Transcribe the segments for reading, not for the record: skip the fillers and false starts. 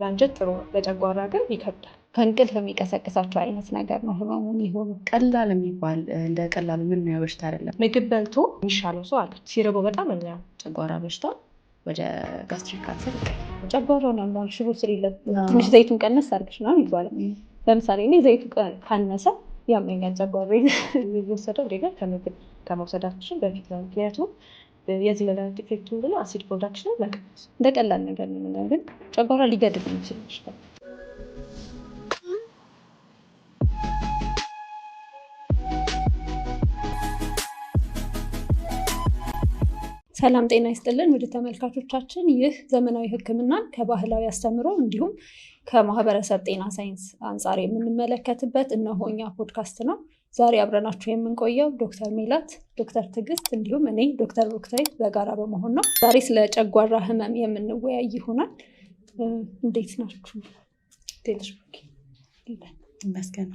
ለአንጀት ጥሩ ነው፣ ለጨጓራ ግን ይከብዳል። ከእንቅልፍ የሚቀሰቅሳቸው አይነት ነገር ነው ህመሙ የሚሆኑ። ቀላል የሚባል እንደ ቀላል ምን በሽታ አይደለም። ምግብ በልቶ የሚሻለው ሰው አለ፣ ሲርበው በጣም የሚያም ጨጓራ በሽታ ወደ ጋስትሪክ ካንሰር ጨጓራውን ያሟል። ሽሮ ስሪለት ትንሽ ዘይቱን ቀነስ አድርገሽ ነው ይባላል። ለምሳሌ እኔ ዘይቱ ካነሰ ያመኛል ጨጓራዬን። የሚወሰደው ሌላ ከምግብ ከመውሰዳችን በፊት ነው። ምክንያቱም የዚህ መድኃኒት ኢፌክቱ ምንድነው? አሲድ ፕሮዳክሽንን መቀነስ። እንደ ቀላል ነገር ነው፣ ግን ጨጓራ ሊገድል ይችላል። ሰላም ጤና ይስጥልን ወደ ተመልካቾቻችን። ይህ ዘመናዊ ሕክምናን ከባህላዊ አስተምሮ እንዲሁም ከማህበረሰብ ጤና ሳይንስ አንጻር የምንመለከትበት እነሆኛ ፖድካስት ነው። ዛሬ አብረናችሁ የምንቆየው ዶክተር ሜላት፣ ዶክተር ትዕግስት እንዲሁም እኔ ዶክተር ሩክታይት በጋራ በመሆን ነው። ዛሬ ስለ ጨጓራ ህመም የምንወያይ ይሆናል። እንዴት ናችሁ? ይመስገን።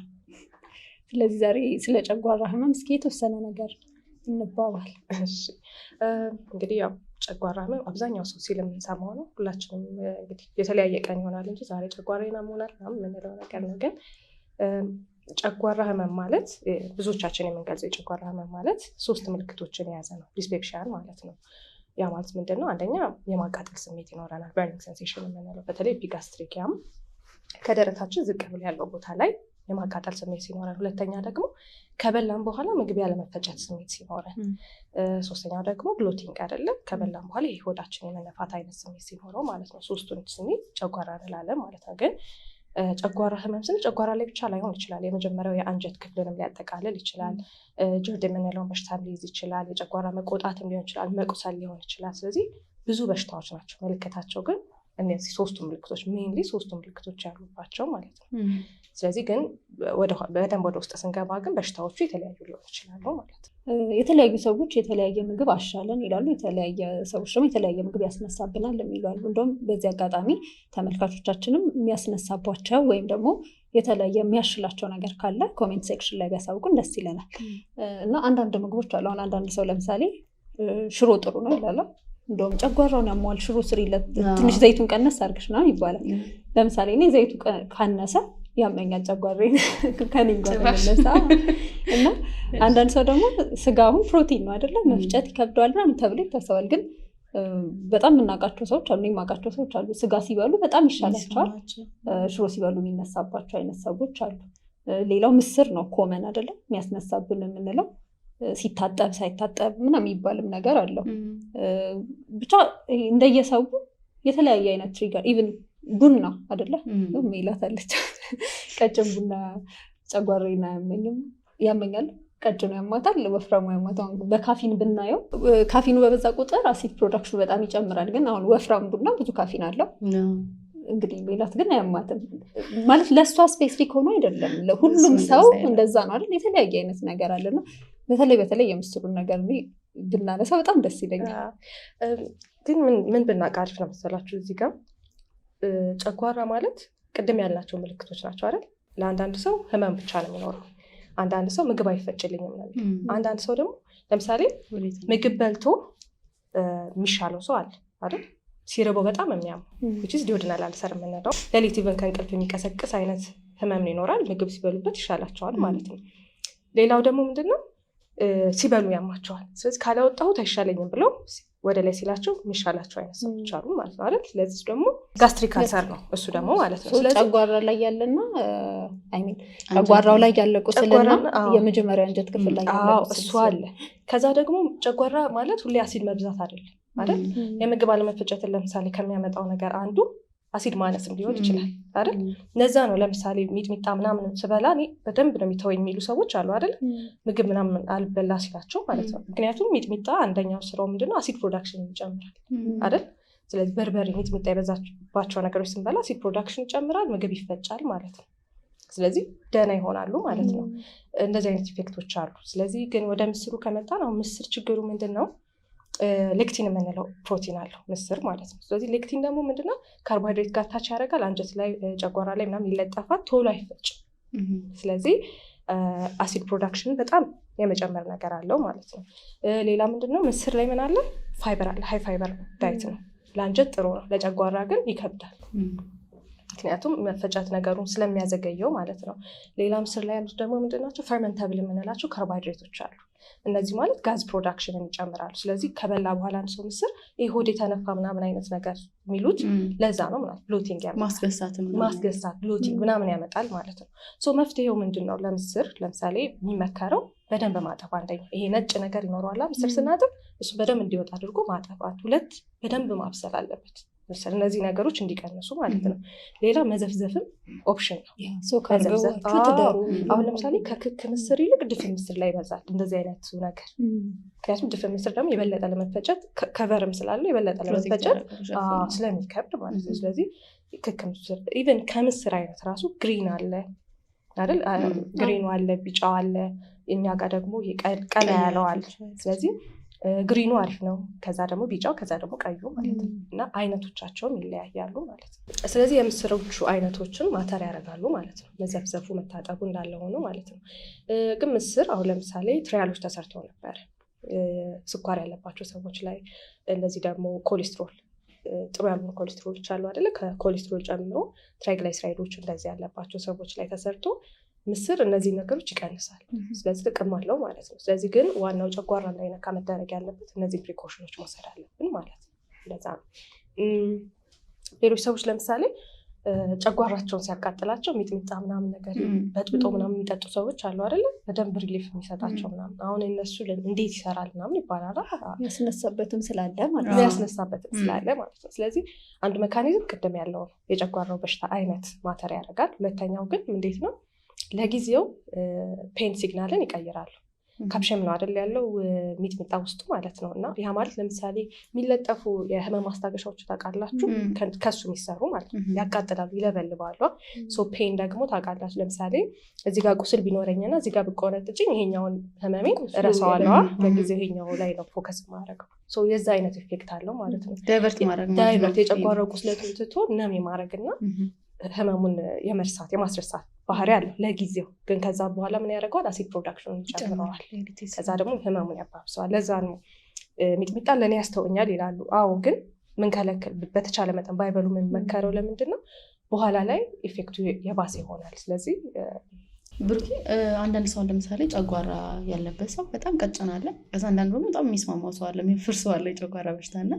ስለዚህ ዛሬ ስለ ጨጓራ ህመም እስኪ የተወሰነ ነገር እንባባል። እንግዲህ ያው ጨጓራ ህመም አብዛኛው ሰው ሲል የምንሰማው ነው። ሁላችንም እንግዲህ የተለያየ ቀን ይሆናል እንጂ ዛሬ ጨጓራዬን አሞኛል የምንለው ነገር ነው። ግን ጨጓራ ህመም ማለት ብዙዎቻችን የምንገልጸው የጨጓራ ህመም ማለት 3 ምልክቶችን የያዘ ነው። ዲስፔፕሽን ማለት ነው። ያ ማለት ምንድን ነው? አንደኛ የማቃጠል ስሜት ይኖረናል፣ በርኒንግ ሴንሴሽን የምንለው በተለይ ኤፒጋስትሪኪያም ከደረታችን ዝቅ ብሎ ያለው ቦታ ላይ የማቃጠል ስሜት ሲኖረን፣ ሁለተኛ ደግሞ ከበላን በኋላ ምግብ ያለመፈጨት ስሜት ሲኖረን፣ ሶስተኛው ደግሞ ብሎቲንግ አይደለም ከበላን በኋላ ይሄ ሆዳችን የመነፋት አይነት ስሜት ሲኖረው ማለት ነው። 3ቱን ስሜት ጨጓራ እንላለን ማለት ነው። ግን ጨጓራ ህመም ስንል ጨጓራ ላይ ብቻ ላይሆን ይችላል። የመጀመሪያው የአንጀት ክፍልንም ሊያጠቃልል ይችላል። ጀርድ የምንለውን በሽታ ሊይዝ ይችላል። የጨጓራ መቆጣትም ሊሆን ይችላል። መቁሰል ሊሆን ይችላል። ስለዚህ ብዙ በሽታዎች ናቸው። ምልክታቸው ግን እነዚህ 3ቱ ምልክቶች ሜይንሊ 3ቱ ምልክቶች ያሉባቸው ማለት ነው። ስለዚህ ግን በደንብ ወደ ውስጥ ስንገባ ግን በሽታዎቹ የተለያዩ ሊሆን ይችላሉ ማለት ነው። የተለያዩ ሰዎች የተለያየ ምግብ አሻለን ይላሉ። የተለያየ ሰዎች ደግሞ የተለያየ ምግብ ያስነሳብናል የሚላሉ። እንደውም በዚህ አጋጣሚ ተመልካቾቻችንም የሚያስነሳባቸው ወይም ደግሞ የተለያየ የሚያሽላቸው ነገር ካለ ኮሜንት ሴክሽን ላይ ቢያሳውቁን ደስ ይለናል። እና አንዳንድ ምግቦች አሉ። አሁን አንዳንድ ሰው ለምሳሌ ሽሮ ጥሩ ነው ይላል። እንደውም ጨጓራውን ያሟል ሽሮ ስሪለት ትንሽ ዘይቱን ቀነስ አድርገሽ ነው ይባላል። ለምሳሌ እኔ ዘይቱ ካነሰ ያመኛል ጨጓራዬን ከኔ ጋር ተነሳ። እና አንዳንድ ሰው ደግሞ ስጋውን ፕሮቲን ነው አይደለ መፍጨት ይከብደዋል ምናምን ተብሎ ይታሰባል። ግን በጣም የምናውቃቸው ሰዎች አሉ፣ የማውቃቸው ሰዎች አሉ ስጋ ሲበሉ በጣም ይሻላቸዋል፣ ሽሮ ሲበሉ የሚነሳባቸው አይነት ሰዎች አሉ። ሌላው ምስር ነው ኮመን አይደለ የሚያስነሳብን የምንለው ሲታጠብ ሳይታጠብ ምናምን የሚባልም ነገር አለው። ብቻ እንደየሰው የተለያየ አይነት ትሪገር ኢቭን ቡና አይደለ ሜላታለች ቀጭን ቡና ጨጓራዬን ያመኛል፣ ቀጭኑ ያማታል፣ ወፍራሙ ያማታል። በካፊን ብናየው ካፊኑ በበዛ ቁጥር አሲድ ፕሮዳክሽኑ በጣም ይጨምራል። ግን አሁን ወፍራም ቡና ብዙ ካፊን አለው። እንግዲህ ሜላት ግን አያማትም ማለት ለእሷ ስፔሲፊክ ሆኖ አይደለም፣ ለሁሉም ሰው እንደዛ ነው አይደል? የተለያየ አይነት ነገር አለና በተለይ የምስሩን ነገር ብናነሳ በጣም ደስ ይለኛል። ግን ምን ብናቃርፍ ነው መሰላችሁ? እዚህ ጋር ጨጓራ ማለት ቅድም ያልናቸው ምልክቶች ናቸው አይደል? ለአንዳንድ ሰው ህመም ብቻ ነው የሚኖረው። አንዳንድ ሰው ምግብ አይፈጭልኝም ነው። አንዳንድ ሰው ደግሞ ለምሳሌ ምግብ በልቶ የሚሻለው ሰው አለ አይደል? ሲርበው በጣም የሚያም ዲዮድናል አልሰር የምንለው ሌሊት ኢቨን ከእንቅልፍ የሚቀሰቅስ አይነት ህመም ይኖራል። ምግብ ሲበሉበት ይሻላቸዋል ማለት ነው። ሌላው ደግሞ ምንድነው ሲበሉ ያማቸዋል። ስለዚህ ካላወጣሁት አይሻለኝም ብለው ወደ ላይ ሲላቸው የሚሻላቸው አይነት ሰዎች አሉ ማለት ነው አይደል? ስለዚህ ደግሞ ጋስትሪክ ካንሰር ነው እሱ ደግሞ ማለት ነው። ስለዚህ ጨጓራ ላይ ያለና ጨጓራው ላይ ያለ ቁስልና የመጀመሪያው አንጀት ክፍል ላይ ያለ እሱ አለ። ከዛ ደግሞ ጨጓራ ማለት ሁሌ አሲድ መብዛት አይደለም አይደል? የምግብ አለመፈጨትን ለምሳሌ ከሚያመጣው ነገር አንዱ አሲድ ማነስም ሊሆን ይችላል አይደል? እነዛ ነው። ለምሳሌ ሚጥሚጣ ምናምን ስበላ እኔ በደንብ ነው የሚተወኝ የሚሉ ሰዎች አሉ አይደል? ምግብ ምናምን አልበላ ሲላቸው ማለት ነው። ምክንያቱም ሚጥሚጣ አንደኛው ስራው ምንድነው? አሲድ ፕሮዳክሽን ይጨምራል አይደል? ስለዚህ በርበሬ፣ ሚጥሚጣ የበዛባቸው ነገሮች ስንበላ አሲድ ፕሮዳክሽን ይጨምራል፣ ምግብ ይፈጫል ማለት ነው። ስለዚህ ደህና ይሆናሉ ማለት ነው። እንደዚህ አይነት ኢፌክቶች አሉ። ስለዚህ ግን ወደ ምስሩ ከመጣን አሁን ምስር ችግሩ ምንድን ነው? ሌክቲን የምንለው ፕሮቲን አለው ምስር ማለት ነው። ስለዚህ ሌክቲን ደግሞ ምንድነው? ካርቦሃይድሬት ጋር ታች ያደርጋል፣ አንጀት ላይ ጨጓራ ላይ ምናምን ይለጠፋል፣ ቶሎ አይፈጭም። ስለዚህ አሲድ ፕሮዳክሽን በጣም የመጨመር ነገር አለው ማለት ነው። ሌላ ምንድነው? ምስር ላይ ምን አለ? ፋይበር አለ። ሃይ ፋይበር ዳይት ነው። ለአንጀት ጥሩ ነው፣ ለጨጓራ ግን ይከብዳል። ምክንያቱም መፈጨት ነገሩን ስለሚያዘገየው ማለት ነው። ሌላ ምስር ላይ ያሉት ደግሞ ምንድናቸው? ፈርመንተብል የምንላቸው ካርቦሃይድሬቶች አሉ። እነዚህ ማለት ጋዝ ፕሮዳክሽንን ይጨምራሉ። ስለዚህ ከበላ በኋላ አንድ ሰው ምስር ይህ ሆድ የተነፋ ምናምን አይነት ነገር የሚሉት ለዛ ነው። ምናምን ብሎቲንግ ማስገሳት ብሎቲንግ ምናምን ያመጣል ማለት ነው። ሶ መፍትሄው ምንድን ነው? ለምስር ለምሳሌ የሚመከረው በደንብ ማጠብ። አንደኛ ይሄ ነጭ ነገር ይኖረዋል ምስር ስናጥብ፣ እሱ በደንብ እንዲወጣ አድርጎ ማጠባት። ሁለት በደንብ ማብሰል አለበት ምስር፣ እነዚህ ነገሮች እንዲቀንሱ ማለት ነው። ሌላ መዘፍዘፍም ኦፕሽን ነው። አሁን ለምሳሌ ከክክ ምስር ይልቅ ድፍን ምስር ላይ ይበዛል እንደዚህ አይነቱ ነገር። ምክንያቱም ድፍን ምስር ደግሞ የበለጠ ለመፈጨት ከቨርም ስላለው የበለጠ ለመፈጨት ስለሚከብድ ማለት ነው። ስለዚህ ክክ ምስር ኢቨን ከምስር አይነት ራሱ ግሪን አለ አይደል? ግሪኑ አለ፣ ቢጫው አለ፣ እኛ ጋር ደግሞ ቀላ ያለው አለ። ስለዚህ ግሪኑ አሪፍ ነው፣ ከዛ ደግሞ ቢጫው፣ ከዛ ደግሞ ቀዩ ማለት ነው። እና አይነቶቻቸውም ይለያያሉ ማለት ነው። ስለዚህ የምስሮቹ አይነቶችን ማተር ያደርጋሉ ማለት ነው። መዘፍዘፉ መታጠቡ እንዳለ ሆኖ ማለት ነው። ግን ምስር አሁን ለምሳሌ ትሪያሎች ተሰርተው ነበር ስኳር ያለባቸው ሰዎች ላይ፣ እንደዚህ ደግሞ ኮሌስትሮል ጥሩ ያልሆኑ ኮሌስትሮሎች አሉ አይደለ? ከኮሌስትሮል ጨምሮ ትራይግላይሰራይዶች እንደዚህ ያለባቸው ሰዎች ላይ ተሰርቶ ምስር እነዚህ ነገሮች ይቀንሳል። ስለዚህ ጥቅም አለው ማለት ነው። ስለዚህ ግን ዋናው ጨጓራ እንዳይነካ መደረግ ያለበት እነዚህ ፕሪኮሽኖች መውሰድ አለብን ማለት ነው። እንደዛ ነው። ሌሎች ሰዎች ለምሳሌ ጨጓራቸውን ሲያቃጥላቸው ሚጥሚጣ ምናምን ነገር በጥብጦ ምናምን የሚጠጡ ሰዎች አሉ አይደለ? በደንብ ሪሊፍ የሚሰጣቸው ምናምን። አሁን እነሱ እንዴት ይሰራል ምናምን ይባላል። ያስነሳበትም ስላለ ማለት ነው። ስለዚህ አንዱ መካኒዝም ቅድም ያለው ነው፣ የጨጓራው በሽታ አይነት ማተር ያደርጋል። ሁለተኛው ግን እንዴት ነው? ለጊዜው ፔን ሲግናልን ይቀይራሉ። ካፕሽን ነው አይደል ያለው ሚጥሚጣ ውስጡ ማለት ነው። እና ያ ማለት ለምሳሌ የሚለጠፉ የህመም ማስታገሻዎች ታውቃላችሁ፣ ከሱ የሚሰሩ ማለት ነው። ያቃጥላሉ፣ ይለበልባሉ። ሶ ፔን ደግሞ ታውቃላችሁ፣ ለምሳሌ እዚህ ጋር ቁስል ቢኖረኝና እዚህ ጋር ብቆነጥጭኝ ይሄኛውን ህመሜን እረሳዋለሁ፣ ለጊዜው ይሄኛው ላይ ነው ፎከስ ማድረገው። ሶ የዛ አይነት ኢፌክት አለው ማለት ነው። ዳይቨርት የጨጓራው ቁስለቱን ትቶ ነም የማድረግና ህመሙን የማስረሳት ባህሪ አለው ለጊዜው። ግን ከዛ በኋላ ምን ያደርገዋል? አሲድ ፕሮዳክሽን ይጨምረዋል። ከዛ ደግሞ ህመሙን ያባብሰዋል። ለዛ ነው ሚጥሚጣ ለእኔ ያስተውኛል ይላሉ። አዎ፣ ግን ምን ከለክል በተቻለ መጠን ባይበሉ የምንመከረው ለምንድን ነው? በኋላ ላይ ኢፌክቱ የባሰ ይሆናል። ስለዚህ ብሩኬ አንዳንድ ሰው ለምሳሌ ጨጓራ ያለበት ሰው በጣም ቀጭን አለ፣ ከዛ አንዳንድ ደግሞ በጣም የሚስማማው ሰው አለ፣ የሚፈር ሰው አለ የጨጓራ በሽታና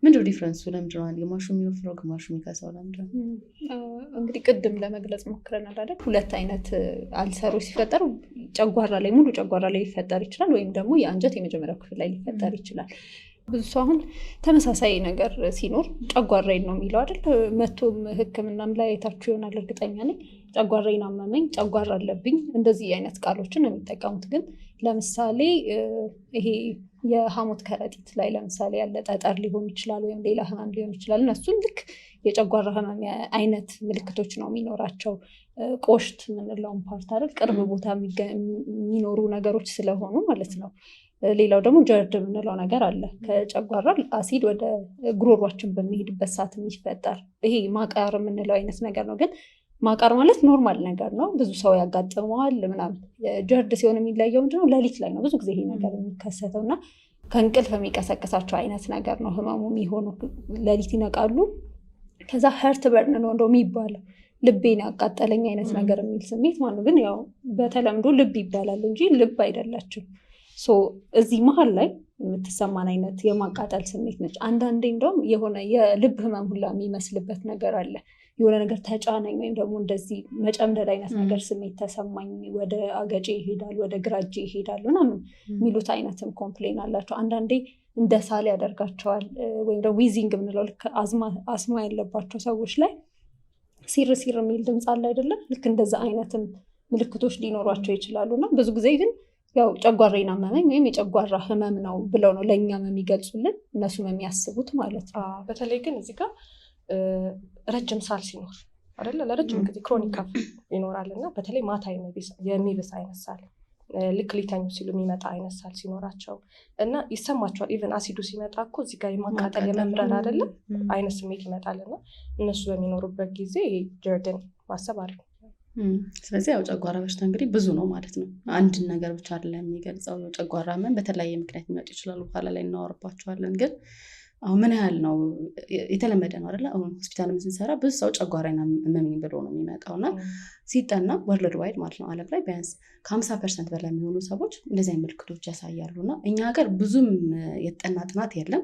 ምንድነው ዲፍረንሱ? ለምንድነው ግማሹ የሚወፍረው ግማሹ የሚከሳው? ለምንድነው? እንግዲህ ቅድም ለመግለጽ ሞክረናል አይደል? ሁለት አይነት አልሰሮች ሲፈጠሩ ጨጓራ ላይ ሙሉ ጨጓራ ላይ ሊፈጠር ይችላል፣ ወይም ደግሞ የአንጀት የመጀመሪያው ክፍል ላይ ሊፈጠር ይችላል። ብዙ ሰው አሁን ተመሳሳይ ነገር ሲኖር ጨጓራዬን ነው የሚለው አይደል? መቶም ሕክምናም ላይ የታችሁ ይሆናል እርግጠኛ ነኝ። ጨጓራዬን አመመኝ፣ ጨጓራ አለብኝ፣ እንደዚህ አይነት ቃሎችን ነው የሚጠቀሙት። ግን ለምሳሌ ይሄ የሐሞት ከረጢት ላይ ለምሳሌ ያለ ጠጠር ሊሆን ይችላል፣ ወይም ሌላ ህመም ሊሆን ይችላል። እነሱን ልክ የጨጓራ ህመም አይነት ምልክቶች ነው የሚኖራቸው። ቆሽት የምንለውን ፓርት አይደል? ቅርብ ቦታ የሚኖሩ ነገሮች ስለሆኑ ማለት ነው። ሌላው ደግሞ ጀርድ የምንለው ነገር አለ። ከጨጓራ አሲድ ወደ ጉሮሯችን በሚሄድበት ሰዓት የሚፈጠር ይሄ ማቃር የምንለው አይነት ነገር ነው። ግን ማቃር ማለት ኖርማል ነገር ነው፣ ብዙ ሰው ያጋጥመዋል ምናምን። ጀርድ ሲሆን የሚለየው ምንድነው? ሌሊት ላይ ነው ብዙ ጊዜ ይሄ ነገር የሚከሰተው እና ከእንቅልፍ የሚቀሰቅሳቸው አይነት ነገር ነው ህመሙ የሚሆነው። ሌሊት ይነቃሉ። ከዛ ሄርት በርን ነው እንደው የሚባለው፣ ልቤን ያቃጠለኝ አይነት ነገር የሚል ስሜት ማለት ነው። ግን ያው በተለምዶ ልብ ይባላል እንጂ ልብ አይደላችም። እዚህ መሀል ላይ የምትሰማን አይነት የማቃጠል ስሜት ነች። አንዳንዴ እንደውም የሆነ የልብ ህመም ሁላ የሚመስልበት ነገር አለ። የሆነ ነገር ተጫነኝ ወይም ደግሞ እንደዚህ መጨምደድ አይነት ነገር ስሜት ተሰማኝ፣ ወደ አገጬ ይሄዳል፣ ወደ ግራ እጄ ይሄዳል ምናምን የሚሉት አይነትም ኮምፕሌን አላቸው። አንዳንዴ እንደ ሳል ያደርጋቸዋል። ወይም ደግሞ ዊዚንግ የምንለው ልክ አስማ ያለባቸው ሰዎች ላይ ሲር ሲር የሚል ድምፅ አለ አይደለም? ልክ እንደዛ አይነትም ምልክቶች ሊኖሯቸው ይችላሉ። እና ብዙ ጊዜ ግን ያው ጨጓራዬን አመመኝ ወይም የጨጓራ ህመም ነው ብለው ነው ለእኛም የሚገልጹልን እነሱም የሚያስቡት ማለት ነው። በተለይ ግን እዚህ ጋር ረጅም ሳል ሲኖር አይደለ? ለረጅም ጊዜ ክሮኒክ ካፍ ይኖራል እና በተለይ ማታ የሚብስ አይነት ሳል፣ ልክ ሊተኙ ሲሉ የሚመጣ አይነት ሳል ሲኖራቸው እና ይሰማቸዋል። ኢቨን አሲዱ ሲመጣ እኮ እዚህ ጋር የማቃጠል የመምረር አይደለም አይነት ስሜት ይመጣል እና እነሱ በሚኖሩበት ጊዜ ጀርድን ማሰብ አለ። ስለዚህ ያው ጨጓራ በሽታ እንግዲህ ብዙ ነው ማለት ነው። አንድን ነገር ብቻ አይደለም የሚገልጸው። ጨጓራ ህመም በተለያየ ምክንያት ሊመጡ ይችላሉ፣ በኋላ ላይ እናወራባቸዋለን። ግን አሁን ምን ያህል ነው የተለመደ ነው አይደል? አሁን ሆስፒታልም ስንሰራ ብዙ ሰው ጨጓራና እመመኝ ብሎ ነው የሚመጣውና ሲጠና ወርልድ ዋይድ ማለት ነው ዓለም ላይ ቢያንስ ከ50% በላይ የሚሆኑ ሰዎች እንደዚህ አይነት ምልክቶች ያሳያሉና እኛ ሀገር ብዙም የተጠና ጥናት የለም፣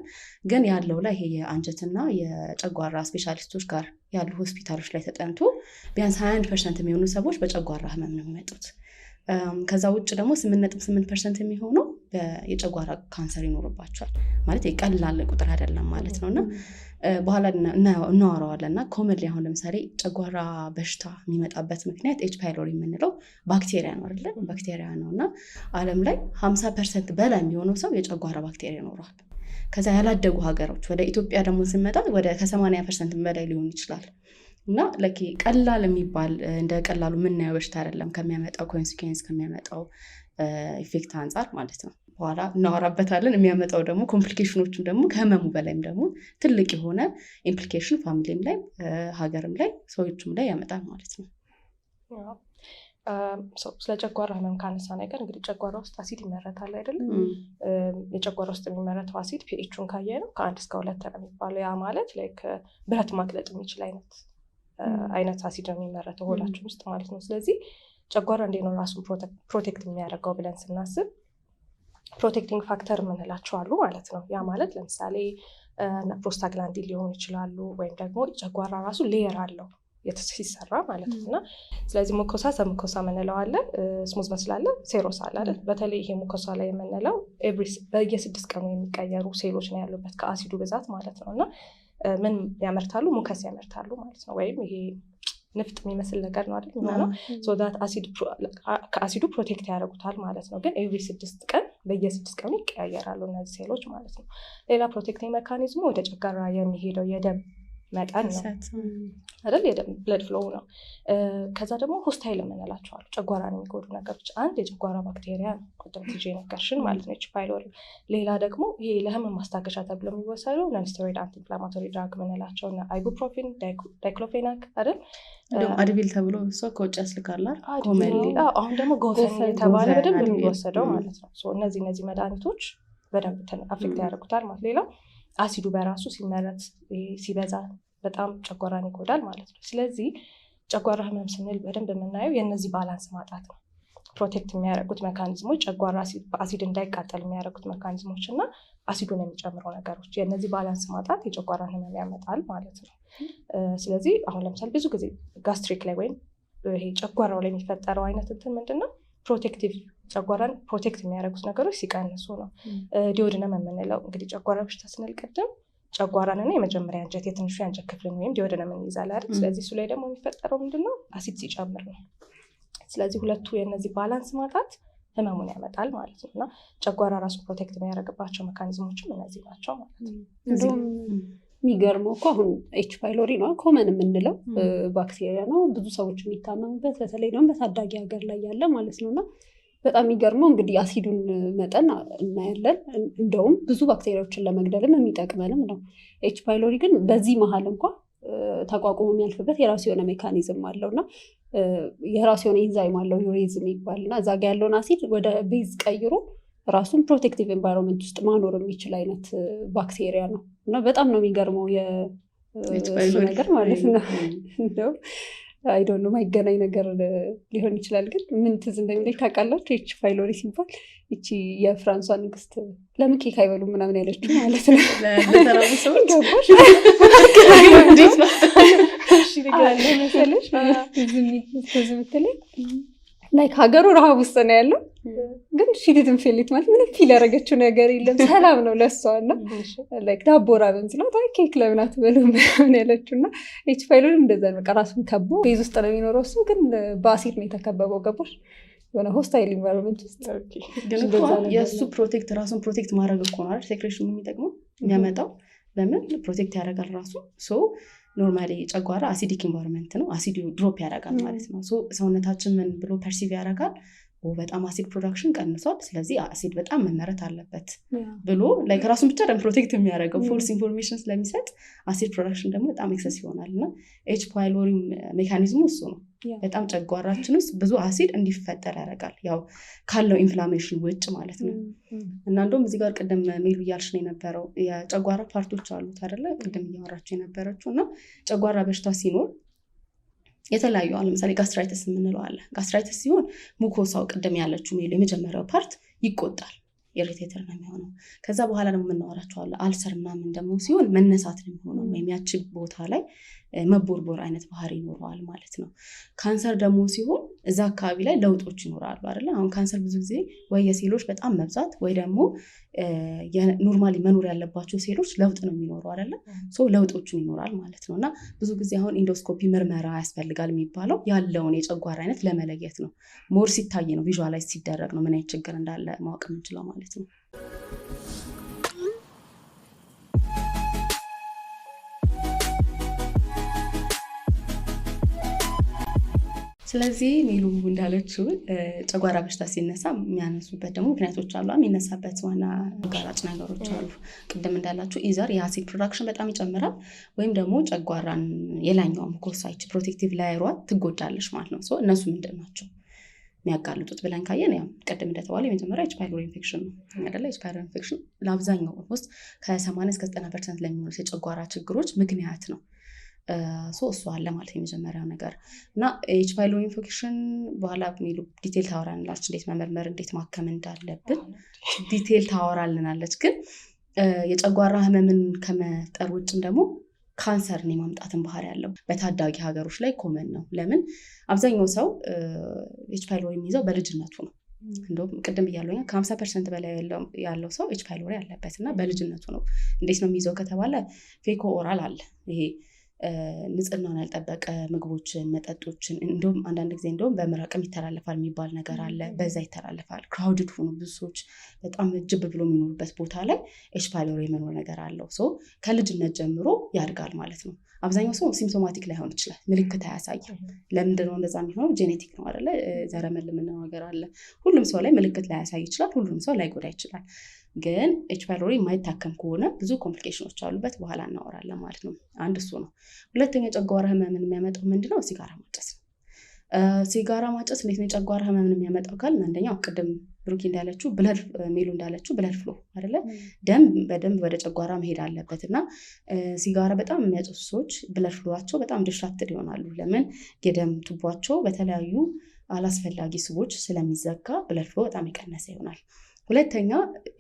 ግን ያለው ላይ ይሄ የአንጀትና የጨጓራ ስፔሻሊስቶች ጋር ያሉ ሆስፒታሎች ላይ ተጠንቶ ቢያንስ 21% የሚሆኑ ሰዎች በጨጓራ ህመም ነው የሚመጡት። ከዛ ውጭ ደግሞ 8.8% የሚሆነው የጨጓራ ካንሰር ይኖርባቸዋል። ማለት የቀላል ቁጥር አይደለም ማለት ነውና በኋላ እናወራዋለንና ኮመንሊ አሁን ለምሳሌ ጨጓራ በሽታ የሚመጣበት ምክንያት ኤች ፓይሎሪ የምንለው ባክቴሪያ ነው አይደል? ባክቴሪያ ነውና ዓለም ላይ 50% በላይ የሚሆነው ሰው የጨጓራ ባክቴሪያ ይኖረዋል። ከዛ ያላደጉ ሀገሮች ወደ ኢትዮጵያ ደግሞ ስንመጣ ወደ ከ80% በላይ ሊሆን ይችላል። እና ለኪ ቀላል የሚባል እንደ ቀላሉ የምናየው በሽታ አይደለም ከሚያመጣው ኮንሲኩዌንስ ከሚያመጣው ኢፌክት አንጻር ማለት ነው። በኋላ እናወራበታለን። የሚያመጣው ደግሞ ኮምፕሊኬሽኖችም ደግሞ ከህመሙ በላይም ደግሞ ትልቅ የሆነ ኢምፕሊኬሽን ፋሚሊም ላይ ሀገርም ላይ ሰዎችም ላይ ያመጣል ማለት ነው። ስለ ጨጓራ ህመም ካነሳ ነገር እንግዲህ ጨጓራ ውስጥ አሲድ ይመረታል አይደለም? የጨጓራ ውስጥ የሚመረተው አሲድ ፒኤቹን ካየ ነው ከ1 እስከ 2 ነው የሚባለው። ያ ማለት ላይክ ብረት ማቅለጥ የሚችል አይነት አሲድ ነው የሚመረተው ሆዳችን ውስጥ ማለት ነው። ስለዚህ ጨጓራ እንዴት ነው ራሱን ፕሮቴክት የሚያደርገው ብለን ስናስብ ፕሮቴክቲንግ ፋክተር የምንላቸው አሉ ማለት ነው። ያ ማለት ለምሳሌ ፕሮስታግላንዲን ሊሆኑ ይችላሉ፣ ወይም ደግሞ ጨጓራ ራሱ ሌየር አለው ሲሰራ ማለት ነው። እና ስለዚህ ሙኮሳ ሰሙኮሳ የምንለው አለ፣ ስሙዝ መስላለ፣ ሴሮስ አለ አይደል? በተለይ ይሄ ሙኮሳ ላይ የምንለው በየ6 ቀኑ የሚቀየሩ ሴሎች ነው ያሉበት ከአሲዱ ብዛት ማለት ነው። እና ምን ያመርታሉ? ሙከስ ያመርታሉ ማለት ነው። ወይም ይሄ ንፍጥ የሚመስል ነገር ነው አይደል የሚሆነው። ከአሲዱ ፕሮቴክት ያደርጉታል ማለት ነው። ግን ኤቭሪ 6 ቀን በየ6 ቀኑ ይቀያየራሉ እነዚህ ሴሎች ማለት ነው። ሌላ ፕሮቴክቲንግ ሜካኒዝሙ ወደ ጨጓራ የሚሄደው የደም መጠን ነው አይደል? የደም ብለድ ፍሎው ነው። ከዛ ደግሞ ሆስታይል የምንላቸዋል ጨጓራን የሚጎዱ ነገሮች አንድ የጨጓራ ባክቴሪያ ነው፣ ቅድም ትጄ ነገርሽን ማለት ነው፣ ኤች ፓይሎሪ። ሌላ ደግሞ ይሄ ለህመም ማስታገሻ ተብሎ የሚወሰደው ነንስቴሮይድ አንቲ ኢንፍላማቶሪ ድራግ የምንላቸው እና አይቡፕሮፊን፣ ዳይክሎፌናክ አይደል? አድቪል ተብሎ እሷ ከውጭ ያስልካላል። አሁን ደግሞ ጎፈን የተባለ በደንብ የሚወሰደው ማለት ነው። እነዚህ መድኃኒቶች በደንብ አፌክት ያደርጉታል ማለት። ሌላው አሲዱ በራሱ ሲመረት ሲበዛ በጣም ጨጓራን ይጎዳል ማለት ነው። ስለዚህ ጨጓራ ህመም ስንል በደንብ የምናየው የእነዚህ ባላንስ ማጣት ነው። ፕሮቴክት የሚያደርጉት ሜካኒዝሞች ጨጓራ በአሲድ እንዳይቃጠል የሚያደርጉት ሜካኒዝሞች እና አሲዱን የሚጨምረው ነገሮች የእነዚህ ባላንስ ማጣት የጨጓራን ህመም ያመጣል ማለት ነው። ስለዚህ አሁን ለምሳሌ ብዙ ጊዜ ጋስትሪክ ላይ ወይም ይሄ ጨጓራው ላይ የሚፈጠረው አይነት እንትን ምንድነው ፕሮቴክቲቭ ጨጓራን ፕሮቴክት የሚያደርጉት ነገሮች ሲቀንሱ ነው። ዲዮድነም የምንለው እንግዲህ ጨጓራ በሽታ ስንል ቅድም ጨጓራንና የመጀመሪያ አንጀት የትንሹ የአንጀት ክፍልን ወይም ዲዮድነም እንይዛለን አይደል? ስለዚህ እሱ ላይ ደግሞ የሚፈጠረው ምንድነው አሲድ ሲጨምር ነው። ስለዚህ ሁለቱ የነዚህ ባላንስ ማጣት ህመሙን ያመጣል ማለት ነው። እና ጨጓራ ራሱን ፕሮቴክት የሚያደርግባቸው ሜካኒዝሞችም እነዚህ ናቸው ማለት ነው። እንደውም የሚገርመው እኮ አሁን ኤች ፓይሎሪ ነው ኮመን የምንለው ባክቴሪያ ነው፣ ብዙ ሰዎች የሚታመሙበት በተለይ ደግሞ በታዳጊ ሀገር ላይ ያለ ማለት ነው። እና በጣም የሚገርመው እንግዲህ አሲዱን መጠን እናያለን። እንደውም ብዙ ባክቴሪያዎችን ለመግደልም የሚጠቅመንም ነው። ኤች ፓይሎሪ ግን በዚህ መሀል እንኳ ተቋቁሞ የሚያልፍበት የራሱ የሆነ ሜካኒዝም አለው እና የራሱ የሆነ ኢንዛይም አለው ዩሬዝ የሚባል እና እዛ ጋ ያለውን አሲድ ወደ ቤዝ ቀይሮ ራሱን ፕሮቴክቲቭ ኤንቫይሮንመንት ውስጥ ማኖር የሚችል አይነት ባክቴሪያ ነው እና በጣም ነው የሚገርመው የእሱ ነገር ማለት ነው። እንደው አይዶን ነው ማይገናኝ ነገር ሊሆን ይችላል። ግን ምን ትዝ እንደሚለኝ ታውቃላችሁ? ኤች ፓይሎሪ ሲባል እቺ የፍራንሷ ንግስት ለምን ኬክ አይበሉም ምናምን ያለችው ማለት ነው። ለተራቡ ሰዎች ገባሽ? መሰለሽ ትዝ የምትለኝ ላይክ ሀገሩ ረሃብ ውስጥ ነው ያለው፣ ግን ሺድድን ፌሊት ማለት ምንም ፊል ያደረገችው ነገር የለም። ሰላም ነው ለሷ እና ላይክ ዳቦ ራበን ሲላት አይ ኬክ ለምን አትበሉም ምናምን ያለችው እና ኤች ፓይሎሪ እንደዛ በቃ ራሱን ከቦ ቤዝ ውስጥ ነው የሚኖረው እሱ፣ ግን በአሲድ ነው የተከበበው። ገባሽ? የሆነ ሆስታይል ኢንቫይሮንመንት ውስጥ ግን የእሱ ራሱን ፕሮቴክት ማድረግ እኮ ነው አይደል? ሴክሬሽን የሚጠቅመው የሚያመጣው ለምን ፕሮቴክት ያደርጋል ራሱ። ኖርማሊ ጨጓራ አሲዲክ ኢንቫይሮንመንት ነው፣ አሲዱ ድሮፕ ያደርጋል ማለት ነው። ሰውነታችን ምን ብሎ ፐርሲቭ ያደርጋል? በጣም አሲድ ፕሮዳክሽን ቀንሷል፣ ስለዚህ አሲድ በጣም መመረት አለበት ብሎ ላይክ ራሱን ብቻ ደግሞ ፕሮቴክት የሚያደርገው ፎልስ ኢንፎርሜሽን ስለሚሰጥ አሲድ ፕሮዳክሽን ደግሞ በጣም ኤክሰስ ይሆናል እና ኤች ፓይሎሪ ሜካኒዝሙ እሱ ነው። በጣም ጨጓራችን ውስጥ ብዙ አሲድ እንዲፈጠር ያደርጋል፣ ያው ካለው ኢንፍላሜሽን ውጭ ማለት ነው። እና እንደውም እዚህ ጋር ቅድም ሜሉ እያልሽ ነው የነበረው የጨጓራ ፓርቶች አሉት አይደለ? ቅድም እያወራችሁ የነበረችው እና ጨጓራ በሽታ ሲኖር የተለያዩ ለምሳሌ ጋስትራይተስ የምንለው አለ። ጋስትራይተስ ሲሆን ሙኮሳው ቅድም ያለችው ሜሉ የመጀመሪያው ፓርት ይቆጣል፣ ኢሪቴተር ነው የሚሆነው። ከዛ በኋላ ደግሞ የምናወራቸው አለ አልሰር ምናምን ደግሞ ሲሆን መነሳት ነው የሚሆነው፣ ወይም ያቺ ቦታ ላይ መቦርቦር አይነት ባህሪ ይኖረዋል ማለት ነው። ካንሰር ደግሞ ሲሆን እዛ አካባቢ ላይ ለውጦች ይኖራሉ አይደለ? አሁን ካንሰር ብዙ ጊዜ ወይ የሴሎች በጣም መብዛት ወይ ደግሞ ኖርማሊ መኖር ያለባቸው ሴሎች ለውጥ ነው የሚኖረው አይደለ? ለውጦቹን ይኖራል ማለት ነው። እና ብዙ ጊዜ አሁን ኢንዶስኮፒ ምርመራ ያስፈልጋል የሚባለው ያለውን የጨጓራ አይነት ለመለየት ነው። ሞር ሲታይ ነው፣ ቪዥዋላይዝ ሲደረግ ነው ምን አይነት ችግር እንዳለ ማወቅ የምንችለው ማለት ነው። ስለዚህ ሜሉ እንዳለችው ጨጓራ በሽታ ሲነሳ የሚያነሱበት ደግሞ ምክንያቶች አሉ። የሚነሳበት ዋና አጋላጭ ነገሮች አሉ። ቅድም እንዳላችሁ ኢዘር የአሲድ ፕሮዳክሽን በጣም ይጨምራል ወይም ደግሞ ጨጓራን የላኛው ሙኮሳይች ፕሮቴክቲቭ ላየሯ ትጎዳለች ማለት ነው። እነሱ ምንድን ናቸው የሚያጋልጡት ብለን ካየን ያው ቅድም እንደተባለ የመጀመሪያ ኤች ፓይሎሪ ኢንፌክሽን ነው አይደለ? ኤች ፓይሎሪ ኢንፌክሽን ለአብዛኛው ውስጥ ከ80 እስከ 90% ለሚሆኑት የጨጓራ ችግሮች ምክንያት ነው። እሱ አለ ማለት የመጀመሪያው ነገር እና ኤች ፓይሎሪ ኢንፌክሽን በኋላ ሚሉ ዲቴል ታወራልናለች፣ እንዴት መመርመር እንዴት ማከም እንዳለብን ዲቴል ታወራልናለች። ግን የጨጓራ ህመምን ከመፍጠር ውጭም ደግሞ ካንሰርን የማምጣትን ባህሪ ያለው በታዳጊ ሀገሮች ላይ ኮመን ነው። ለምን አብዛኛው ሰው ኤች ፓይሎሪ የሚይዘው በልጅነቱ ነው። እንደውም ቅድም ብያለሁ ከ50% በላይ ያለው ሰው ኤች ፓይሎሪ ያለበት እና በልጅነቱ ነው። እንዴት ነው የሚይዘው ከተባለ ፌኮ ኦራል አለ፣ ይሄ ንጽህናውን ያልጠበቀ ምግቦችን መጠጦችን እንደውም አንዳንድ ጊዜ እንደውም በምራቅም ይተላለፋል የሚባል ነገር አለ። በዛ ይተላለፋል። ክራውድድ ሆኑ ብዙ ሰዎች በጣም ጅብ ብሎ የሚኖሩበት ቦታ ላይ ኤች ፓይሎሪ የመኖር ነገር አለው። ከልጅነት ጀምሮ ያድጋል ማለት ነው። አብዛኛው ሰው ሲምፕቶማቲክ ላይሆን ይችላል፣ ምልክት አያሳይም። ለምንድነው እንደዛ የሚሆነው? ጄኔቲክ ነው አይደለ? ዘረመል የምንለው ነገር አለ። ሁሉም ሰው ላይ ምልክት ላያሳይ ይችላል፣ ሁሉም ሰው ላይጎዳ ይችላል። ግን ኤች ፓይሎሪ የማይታከም ከሆነ ብዙ ኮምፕሊኬሽኖች አሉበት፣ በኋላ እናወራለን ማለት ነው። አንድ እሱ ነው። ሁለተኛ የጨጓራ ህመምን የሚያመጣው ምንድነው? ሲጋራ ማጨስ ነው። ሲጋራ ማጨስ እንዴት ነው የጨጓራ ህመምን የሚያመጣው ካልን፣ አንደኛው ቅድም ብሩኪ እንዳለችው ሜሉ እንዳለችው ብለድ ፍሎ አይደለ? ደም በደንብ ወደ ጨጓራ መሄድ አለበት እና ሲጋራ በጣም የሚያጨሱ ሰዎች ብለድ ፍሎዋቸው በጣም ዲስትራክትድ ይሆናሉ። ለምን? የደም ቱቧቸው በተለያዩ አላስፈላጊ ስቦች ስለሚዘጋ ብለድ ፍሎ በጣም የቀነሰ ይሆናል። ሁለተኛ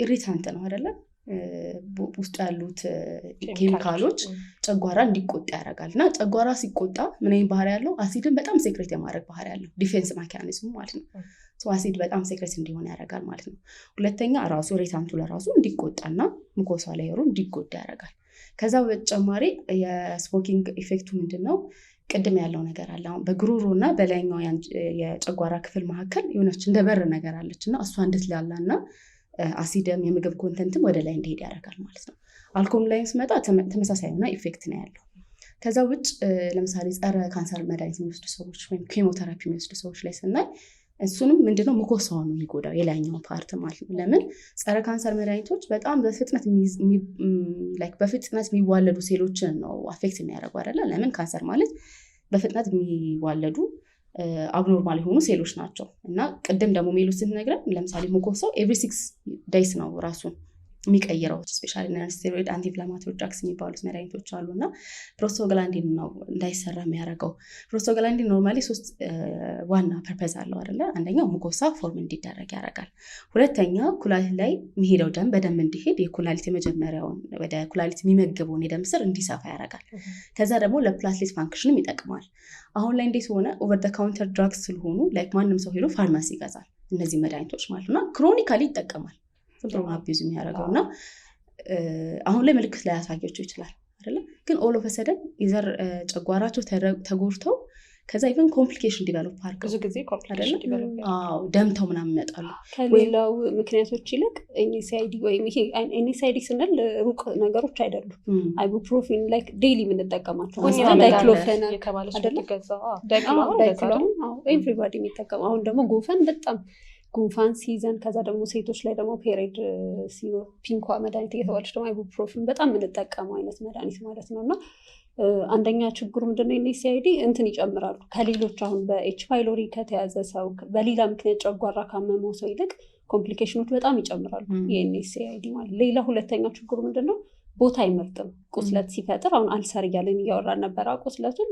ኢሪታንት ነው አይደለ? ውስጡ ያሉት ኬሚካሎች ጨጓራ እንዲቆጣ ያደርጋል እና ጨጓራ ሲቆጣ ምን አይነት ባህሪ ያለው? አሲድን በጣም ሴክሬት የማድረግ ባህሪ ያለው ዲፌንስ ሜካኒዝሙ ማለት ነው። አሲድ በጣም ሴክሬት እንዲሆን ያደርጋል ማለት ነው። ሁለተኛ ራሱ ኢሪታንቱ ለራሱ እንዲቆጣና ሙኮሳ ላየሩ እንዲጎዳ ያደርጋል። ከዛ በተጨማሪ የስሞኪንግ ኢፌክቱ ምንድን ነው? ቅድም ያለው ነገር አለ። አሁን በጉሮሮ እና በላይኛው የጨጓራ ክፍል መካከል የሆነች እንደ በር ነገር አለች እና እሷ እንድትላላ እና አሲድም የምግብ ኮንተንትም ወደ ላይ እንዲሄድ ያደርጋል ማለት ነው። አልኮል ላይ ስመጣ ተመሳሳይ ሆና ኢፌክት ነው ያለው። ከዛ ውጭ ለምሳሌ ጸረ ካንሰር መድኃኒት የሚወስዱ ሰዎች ወይም ኬሞቴራፒ የሚወስዱ ሰዎች ላይ ስናይ እሱንም ምንድነው ሙኮሳውን ነው የሚጎዳው፣ የላይኛው ፓርት ማለት ነው። ለምን? ጸረ ካንሰር መድኃኒቶች በጣም በፍጥነት የሚዋለዱ ሴሎችን ነው አፌክት የሚያደርጉ አይደለ? ለምን? ካንሰር ማለት በፍጥነት የሚዋለዱ አብኖርማል የሆኑ ሴሎች ናቸው። እና ቅድም ደግሞ ሜሉ ስትነግረን ለምሳሌ ሙኮሳው ኤቭሪ 6 ዴይስ ነው ራሱን የሚቀይረው። ስፔሻሊ ስቴሮይድ አንቲኢንፍላማቶሪ ድራግስ የሚባሉት መድኃኒቶች አሉ እና ፕሮስቶግላንዲን ነው እንዳይሰራ የሚያደርገው። ፕሮስቶግላንዲን ኖርማሊ 3 ዋና ፐርፐዝ አለው አይደለ? አንደኛው ሙኮሳ ፎርም እንዲደረግ ያደርጋል። ሁለተኛ ኩላሊት ላይ የሚሄደው ደም በደንብ እንዲሄድ የኩላሊት የመጀመሪያውን ወደ ኩላሊት የሚመግበውን የደም ስር እንዲሰፋ ያደርጋል። ከዛ ደግሞ ለፕላትሌት ፋንክሽንም ይጠቅማል። አሁን ላይ እንዴት ሆነ? ኦቨር ደ ካውንተር ድራግስ ስለሆኑ ላይክ ማንም ሰው ሄዶ ፋርማሲ ይገዛል እነዚህ መድኃኒቶች ማለት ነው። ክሮኒካሊ ይጠቀማል ዝም አቢዩዝ የሚያደርገው እና አሁን ላይ ምልክት ላይ ያሳያቸው ይችላል አይደለ? ግን ኦል ኦፍ ሰደን ይዘር ጨጓራቸው ተጎድተው ከዛ ኢቨን ኮምፕሊኬሽን ዲቨሎፕ አድርገው ብዙ ጊዜ ኮምፕሊኬሽን ዲቨሎፕ ደምተው ምናምን ይመጣሉ። ከሌላው ምክንያቶች ይልቅ ኤንኤስአይዲ ወይም ይሄ ኤንኤስአይዲ ስንል ሩቅ ነገሮች አይደሉም። አይቡፕሮፊን ላይክ ዴይሊ የምንጠቀማቸው ዳይክሎፌናክ ኤቭሪባዲ የሚጠቀመው። አሁን ደግሞ ጉንፋን በጣም ጉንፋን ሲዘን፣ ከዛ ደግሞ ሴቶች ላይ ደግሞ ፔሪድ ሲኖር ፒንኳ መድኃኒት እየተባለች ደግሞ አይቡፕሮፊን በጣም የምንጠቀመው አይነት መድኃኒት ማለት ነው። እና አንደኛ ችግሩ ምንድነው NSAID እንትን ይጨምራሉ ከሌሎች አሁን በኤች ፓይሎሪ ከተያዘ ሰው በሌላ ምክንያት ጨጓራ ካመመው ሰው ይልቅ ኮምፕሊኬሽኖች በጣም ይጨምራሉ የNSAID ማለት። ሌላ ሁለተኛ ችግሩ ምንድነው ቦታ አይመርጥም። ቁስለት ሲፈጥር አሁን አልሰር እያለን እያወራን ነበር። ቁስለቱን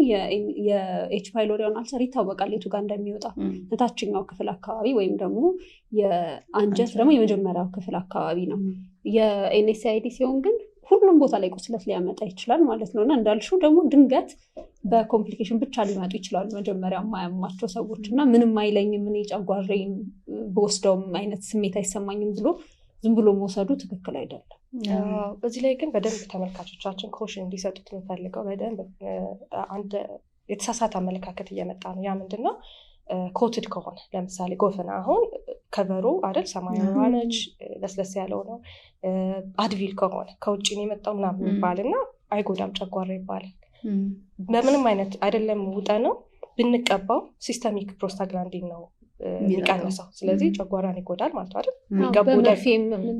የኤች ፓይሎሪውን አልሰር ይታወቃል የቱ ጋር እንደሚወጣ ታችኛው ክፍል አካባቢ ወይም ደግሞ የአንጀት ደግሞ የመጀመሪያው ክፍል አካባቢ ነው። የNSAID ሲሆን ግን ሁሉም ቦታ ላይ ቁስለት ሊያመጣ ይችላል ማለት ነው። እና እንዳልሽው ደግሞ ድንገት በኮምፕሊኬሽን ብቻ ሊመጡ ይችላሉ መጀመሪያ የማያማቸው ሰዎች እና ምንም አይለኝም እኔ ጨጓራዬን በወስደውም አይነት ስሜት አይሰማኝም ብሎ ዝም ብሎ መውሰዱ ትክክል አይደለም። በዚህ ላይ ግን በደንብ ተመልካቾቻችን ኮሽን እንዲሰጡት የምፈልገው በደንብ አንድ የተሳሳተ አመለካከት እየመጣ ነው። ያ ምንድነው ኮትድ ከሆነ ለምሳሌ ጎፈና አሁን ከበሮ አይደል ሰማያዊ ነች ለስለስ ያለው ነው። አድቪል ከሆነ ከውጭ ነው የመጣው ምናምን ይባልና አይጎዳም ጨጓራ ይባላል። በምንም አይነት አይደለም ውጠ ነው ብንቀባው ሲስተሚክ ፕሮስታግላንዲን ነው የሚቀንሰው። ስለዚህ ጨጓራን ይጎዳል ማለት አይደል?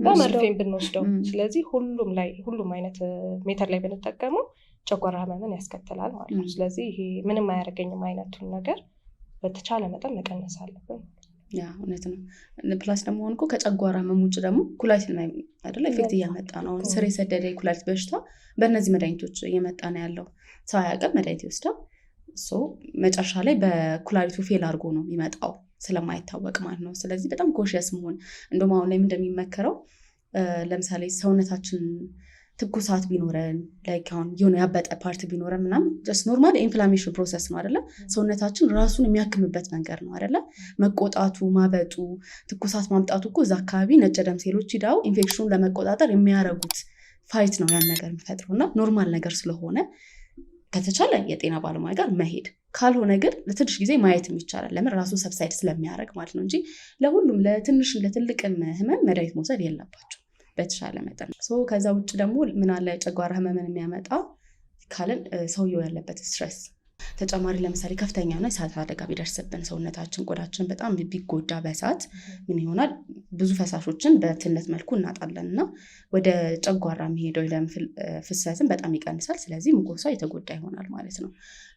በመርፌም ብንወስደው ስለዚህ ሁሉም አይነት ሜተር ላይ ብንጠቀመው ጨጓራ ህመምን ያስከትላል ማለት ነው። ስለዚህ ይሄ ምንም አያደርገኝም አይነቱን ነገር በተቻለ መጠን መቀነስ አለብን። ያ እውነት ነው። ፕላስ ደግሞ ሆንኩ ከጨጓራ ህመም ውጭ ደግሞ ኩላሊት ላይ አይደል ኢፌክት እያመጣ ነው። ስር የሰደደ የኩላሊት በሽታ በእነዚህ መድኃኒቶች እየመጣ ነው ያለው። ሰው ያቀም መድኃኒት ይወስዳል መጨረሻ ላይ በኩላሊቱ ፌል አድርጎ ነው የሚመጣው ስለማይታወቅ ማለት ነው። ስለዚህ በጣም ኮሽየስ መሆን እንደውም አሁን ላይ እንደሚመከረው ለምሳሌ ሰውነታችን ትኩሳት ቢኖረን ላይክ አሁን የሆነ ያበጠ ፓርት ቢኖረን ምናምን ጀስት ኖርማል ኢንፍላሜሽን ፕሮሰስ ነው አይደለ? ሰውነታችን ራሱን የሚያክምበት መንገድ ነው አይደለ? መቆጣቱ፣ ማበጡ፣ ትኩሳት ማምጣቱ እኮ እዛ አካባቢ ነጭ ደም ሴሎች ሂደው ኢንፌክሽኑን ለመቆጣጠር የሚያደርጉት ፋይት ነው ያን ነገር የሚፈጥረው እና ኖርማል ነገር ስለሆነ ከተቻለ የጤና ባለሙያ ጋር መሄድ ካልሆነ ግን ለትንሽ ጊዜ ማየትም ይቻላል። ለምን ራሱ ሰብሳይድ ስለሚያደርግ ማለት ነው እንጂ ለሁሉም ለትንሽም ለትልቅም ህመም መድኃኒት መውሰድ የለባቸው በተሻለ መጠን። ከዛ ውጭ ደግሞ ምን አለ ጨጓራ ህመምን የሚያመጣ ካለን ሰውየው ያለበት ስትሬስ ተጨማሪ ለምሳሌ ከፍተኛ ነው የእሳት አደጋ ቢደርስብን ሰውነታችን ቆዳችን በጣም ቢጎዳ በእሳት ምን ይሆናል? ብዙ ፈሳሾችን በትነት መልኩ እናጣለን እና ወደ ጨጓራ የሚሄደው የደም ፍሰትን በጣም ይቀንሳል። ስለዚህ ሙኮሳው የተጎዳ ይሆናል ማለት ነው።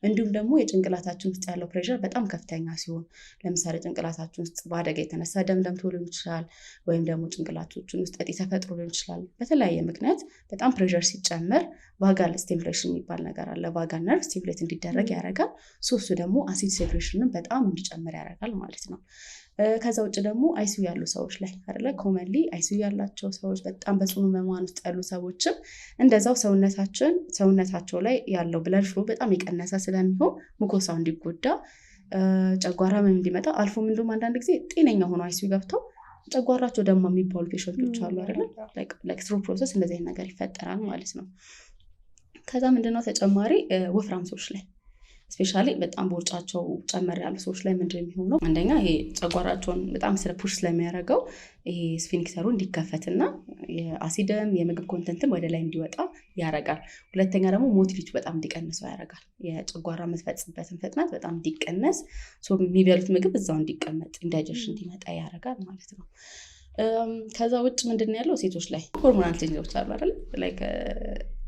እንዲሁም ደግሞ የጭንቅላታችን ውስጥ ያለው ፕሬሸር በጣም ከፍተኛ ሲሆን ለምሳሌ ጭንቅላታችን ውስጥ በአደጋ የተነሳ ደም ደምቶ ሊሆን ይችላል፣ ወይም ደግሞ ጭንቅላታችን ውስጥ እጢ ተፈጥሮ ሊሆን ይችላል። በተለያየ ምክንያት በጣም ፕሬሸር ሲጨመር ቫጋል ስቲሙሌሽን የሚባል ነገር አለ። ቫጋል ነርቭ ስቲሙሌት እንዲደረግ ያደርጋል። እሱ ደግሞ አሲድ ሴክሬሽንን በጣም እንዲጨምር ያደርጋል ማለት ነው። ከዛ ውጭ ደግሞ አይሲዩ ያሉ ሰዎች ላይ አይደለ ኮመንሊ አይሲዩ ያላቸው ሰዎች በጣም በጽኑ ህሙማን ውስጥ ያሉ ሰዎችም እንደዛው ሰውነታቸው ላይ ያለው ብለድ ፍሎ በጣም የቀነሰ ስለሚሆን ሙኮሳው እንዲጎዳ ጨጓራ ምን እንዲመጣ አልፎ ምንድነው አንዳንድ ጊዜ ጤነኛ ሆኖ አይሲዩ ገብተው ጨጓራቸው ደግሞ የሚባሉ ፔሸንቶች አሉ አይደለ ላይክ ስሩ ፕሮሰስ እንደዚህ ነገር ይፈጠራል ማለት ነው። ከዛ ምንድነው ተጨማሪ ወፍራም ሰዎች ላይ ስፔሻሊ በጣም ቦርጫቸው ጨመር ያሉ ሰዎች ላይ ምንድን የሚሆነው አንደኛ ይሄ ጨጓራቸውን በጣም ስለ ፑሽ ስለሚያደርገው ይሄ ስፊንክተሩ እንዲከፈትና የአሲድም የምግብ ኮንተንትም ወደ ላይ እንዲወጣ ያደርጋል። ሁለተኛ ደግሞ ሞቲሊቱ በጣም እንዲቀንሰው ያደርጋል። የጨጓራ የምትፈጽበትን ፍጥነት በጣም እንዲቀነስ የሚበሉት ምግብ እዛው እንዲቀመጥ ኢንዳይጀሽን እንዲመጣ ያደርጋል ማለት ነው። ከዛ ውጭ ምንድን ያለው ሴቶች ላይ ሆርሞናል ቼንጆች አሉ አይደል? ላይክ